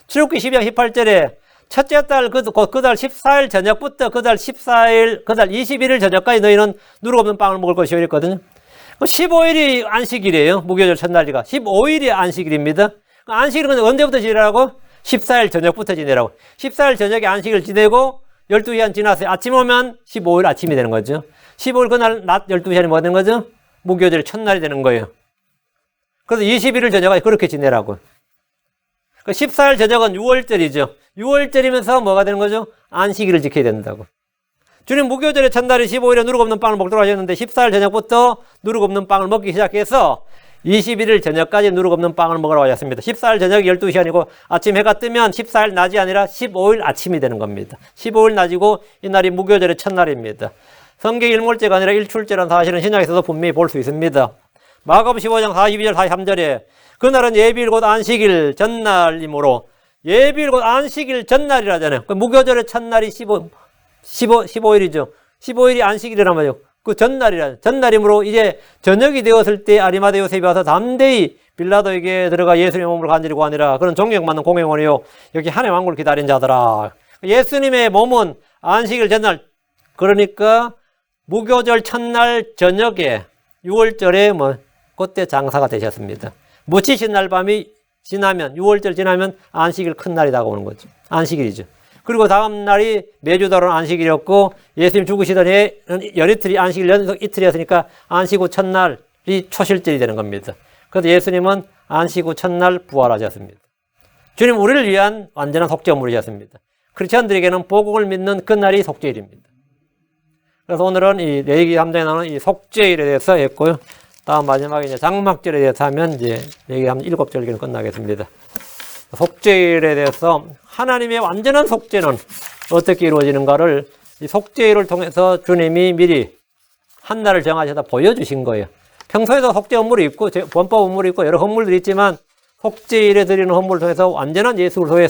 출애굽기 12장 18절에 첫째 달 그달 14일 저녁부터 그달 21일 저녁까지 너희는 누룩 없는 빵을 먹을 것이요 이랬거든요. 15일이 안식일이에요. 무교절 첫날이가. 15일이 안식일입니다. 안식일은 언제부터 지내라고? 14일 저녁부터 지내라고. 14일 저녁에 안식일 지내고 12시간 지나서 아침 오면 15일 아침이 되는 거죠. 15일 그날 낮 12시간이 뭐가 되는 거죠? 무교절 첫날이 되는 거예요. 그래서 21일 저녁에 그렇게 지내라고. 14일 저녁은 6월절이죠. 6월절이면서 뭐가 되는 거죠? 안식일을 지켜야 된다고. 주님 무교절의 첫날이 15일에 누룩 없는 빵을 먹도록 하셨는데 14일 저녁부터 누룩 없는 빵을 먹기 시작해서 21일 저녁까지 누룩 없는 빵을 먹으라고 하셨습니다. 14일 저녁 12시간이고 아침 해가 뜨면 14일 낮이 아니라 15일 아침이 되는 겁니다. 15일 낮이고 이날이 무교절의 첫날입니다. 성경 일몰제가 아니라 일출제라는 사실은 신약에서도 분명히 볼 수 있습니다. 마가복음 15장 42절 43절에 그날은 예비일 곧 안식일 전날이므로 예비일 곧 안식일 전날이라잖아요. 무교절의 첫날이 15일이죠. 15일이 안식일이란 말이에요. 그 전날이므로 이제 저녁이 되었을 때 아리마대 요셉이 와서 담대히 빌라도에게 들어가 예수님의 몸을 간절히 구하니라. 그런 존경받는 공회원이요 여기 하나님의 왕국을 기다린 자더라. 예수님의 몸은 안식일 전날, 그러니까 무교절 첫날 저녁에 6월절에 그때 장사가 되셨습니다. 묻히신 날 밤이 지나면 6월절 지나면 안식일 큰 날이 다가오는 거죠. 안식일이죠. 그리고 다음 날이 매주다로는 안식일이었고 예수님 죽으시던 해는 열이틀이 안식일 연속 이틀이었으니까 안식 후 첫날이 초실절이 되는 겁니다. 그래서 예수님은 안식 후 첫날 부활하셨습니다. 주님 우리를 위한 완전한 속죄물이셨습니다. 크리스천들에게는 복음을 믿는 그날이 속죄일입니다. 그래서 오늘은 이 레위기 3장에 나오는 이 속죄일에 대해서 했고요. 다음 마지막에 이제 장막절에 대해서 하면 이제 레위기 7절기는 끝나겠습니다. 속죄일에 대해서 하나님의 완전한 속죄는 어떻게 이루어지는가를 이 속죄일을 통해서 주님이 미리 한 날을 정하셔서 보여주신 거예요. 평소에도 속죄 헌물이 있고 범법 헌물이 있고 여러 헌물들이 있지만 속죄일에 드리는 헌물을 통해서 완전한 예수 그리스도의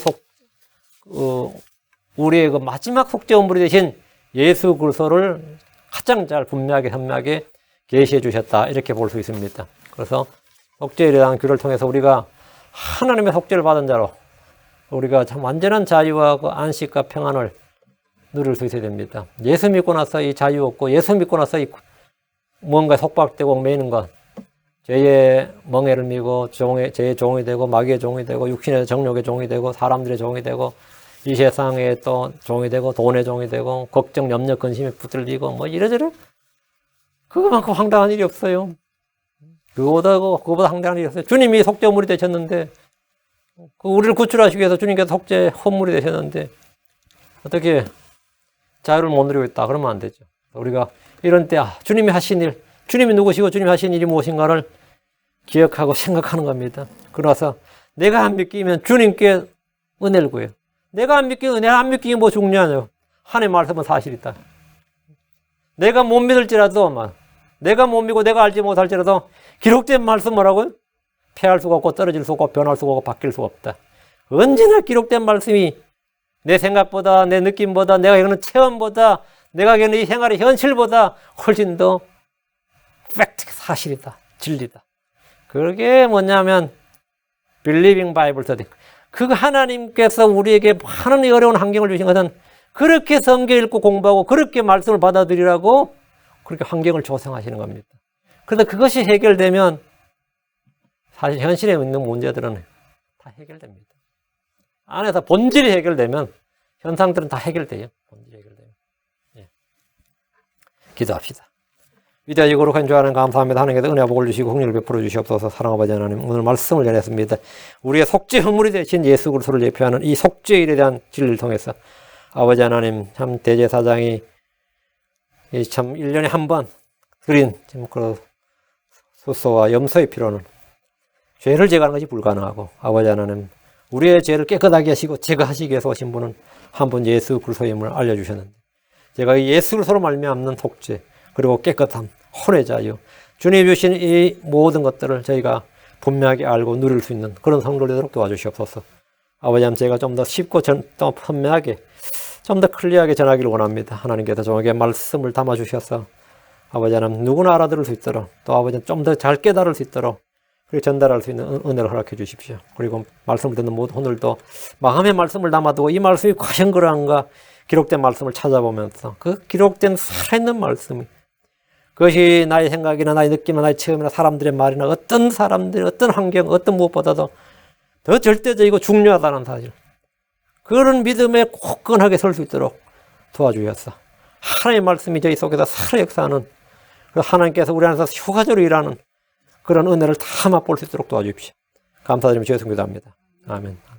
우리의 그 마지막 속죄 헌물이 되신 예수 그리스도를 가장 잘 분명하게 선명하게 계시해 주셨다 이렇게 볼 수 있습니다. 그래서 속죄일에 대한 규를 통해서 우리가 하나님의 속죄를 받은 자로 우리가 참 완전한 자유와 그 안식과 평안을 누릴 수 있어야 됩니다. 예수 믿고 나서 이 자유 없고 예수 믿고 나서 이 뭔가 속박되고 매이는 것, 죄의 멍에를 미고 죄의 종이 되고 마귀의 종이 되고 육신의 정욕의 종이 되고 사람들의 종이 되고 이 세상에 또 종이 되고 돈의 종이 되고 걱정, 염려, 근심에 붙들리고 이래저래 그거만큼 황당한 일이 없어요. 그거보다 황당한 일이 없어요. 주님이 속죄물이 되셨는데 우리를 구출하시기 위해서 주님께서 속죄 헌물이 되셨는데 어떻게 자유를 못 누리고 있다 그러면 안 되죠. 우리가 이런 때 주님이 하신 일, 주님이 누구시고 주님이 하신 일이 무엇인가를 기억하고 생각하는 겁니다. 그래서 내가 안 믿기면 주님께 은혜를 구해요. 내가 안 믿기 은혜 안 믿기 뭐 중요하냐. 하나님 말씀은 사실이다. 내가 못 믿을지라도 내가 못 믿고 내가 알지 못할지라도 기록된 말씀 뭐라고요? 패할 수가 없고 떨어질 수가 없고 변할 수가 없고 바뀔 수가 없다. 언제나 기록된 말씀이 내 생각보다 내 느낌보다 내가 겪는 체험보다 내가 겪는 이 생활의 현실보다 훨씬 더 팩트, 사실이다. 진리다. 그게 뭐냐면 Believing Bible Study. 그 하나님께서 우리에게 많은 어려운 환경을 주신 것은 그렇게 성경 읽고 공부하고 그렇게 말씀을 받아들이라고 그렇게 환경을 조성하시는 겁니다. 그런데 그것이 해결되면 사실 현실에 있는 문제들은 다 해결됩니다. 안에서 본질이 해결되면 현상들은 다 해결돼요. 본질이 해결되면. 예. 기도합시다. 위대하시고 거룩한 주 하나님 감사합니다. 하나님께서 은혜와 복을 주시고 긍휼을 베풀어 주시옵소서. 사랑하는 아버지 하나님, 오늘 말씀을 전했습니다. 우리의 속죄 허물이 되신 예수 그리스도를 예표하는 이 속죄일에 대한 진리를 통해서 아버지 하나님, 참 대제사장이 참 1년에 한 번 그린 그 수소와 염소의 피로는 죄를 제거하는 것이 불가능하고, 아버지 하나님, 우리의 죄를 깨끗하게 하시고 제거하시기 위해서 오신 분은 한 분 예수 그리스도의 힘을 알려주셨는데, 제가 이 예수 그리스도로 말미암는 속죄 그리고 깨끗함, 혼외자요, 주님 주신 이 모든 것들을 저희가 분명하게 알고 누릴 수 있는 그런 성도가 되도록 도와주시옵소서. 아버지 하나님, 제가 좀 더 쉽고 또 선명하게, 좀 더 클리어하게 전하기를 원합니다. 하나님께서 저에게 말씀을 담아주셔서 아버지 하나님, 누구나 알아들을 수 있도록, 또 아버지 좀 더 잘 깨달을 수 있도록 그리고 전달할 수 있는 은혜를 허락해 주십시오. 그리고 말씀을 듣는 모든 오늘도 마음의 말씀을 담아두고 이 말씀이 과연 그러한가 기록된 말씀을 찾아보면서 그 기록된 살아있는 말씀이, 그것이 나의 생각이나 나의 느낌이나 나의 체험이나 사람들의 말이나 어떤 사람들, 어떤 환경, 어떤 무엇보다도 더 절대적이고 중요하다는 사실, 그런 믿음에 굳건하게 설 수 있도록 도와주셨어. 하나님의 말씀이 저희 속에서 살아 역사하는, 하나님께서 우리 안에서 효과적으로 일하는 그런 은혜를 다 맛볼 수 있도록 도와주십시오. 감사드리며 주의 성기도합니다. 아멘.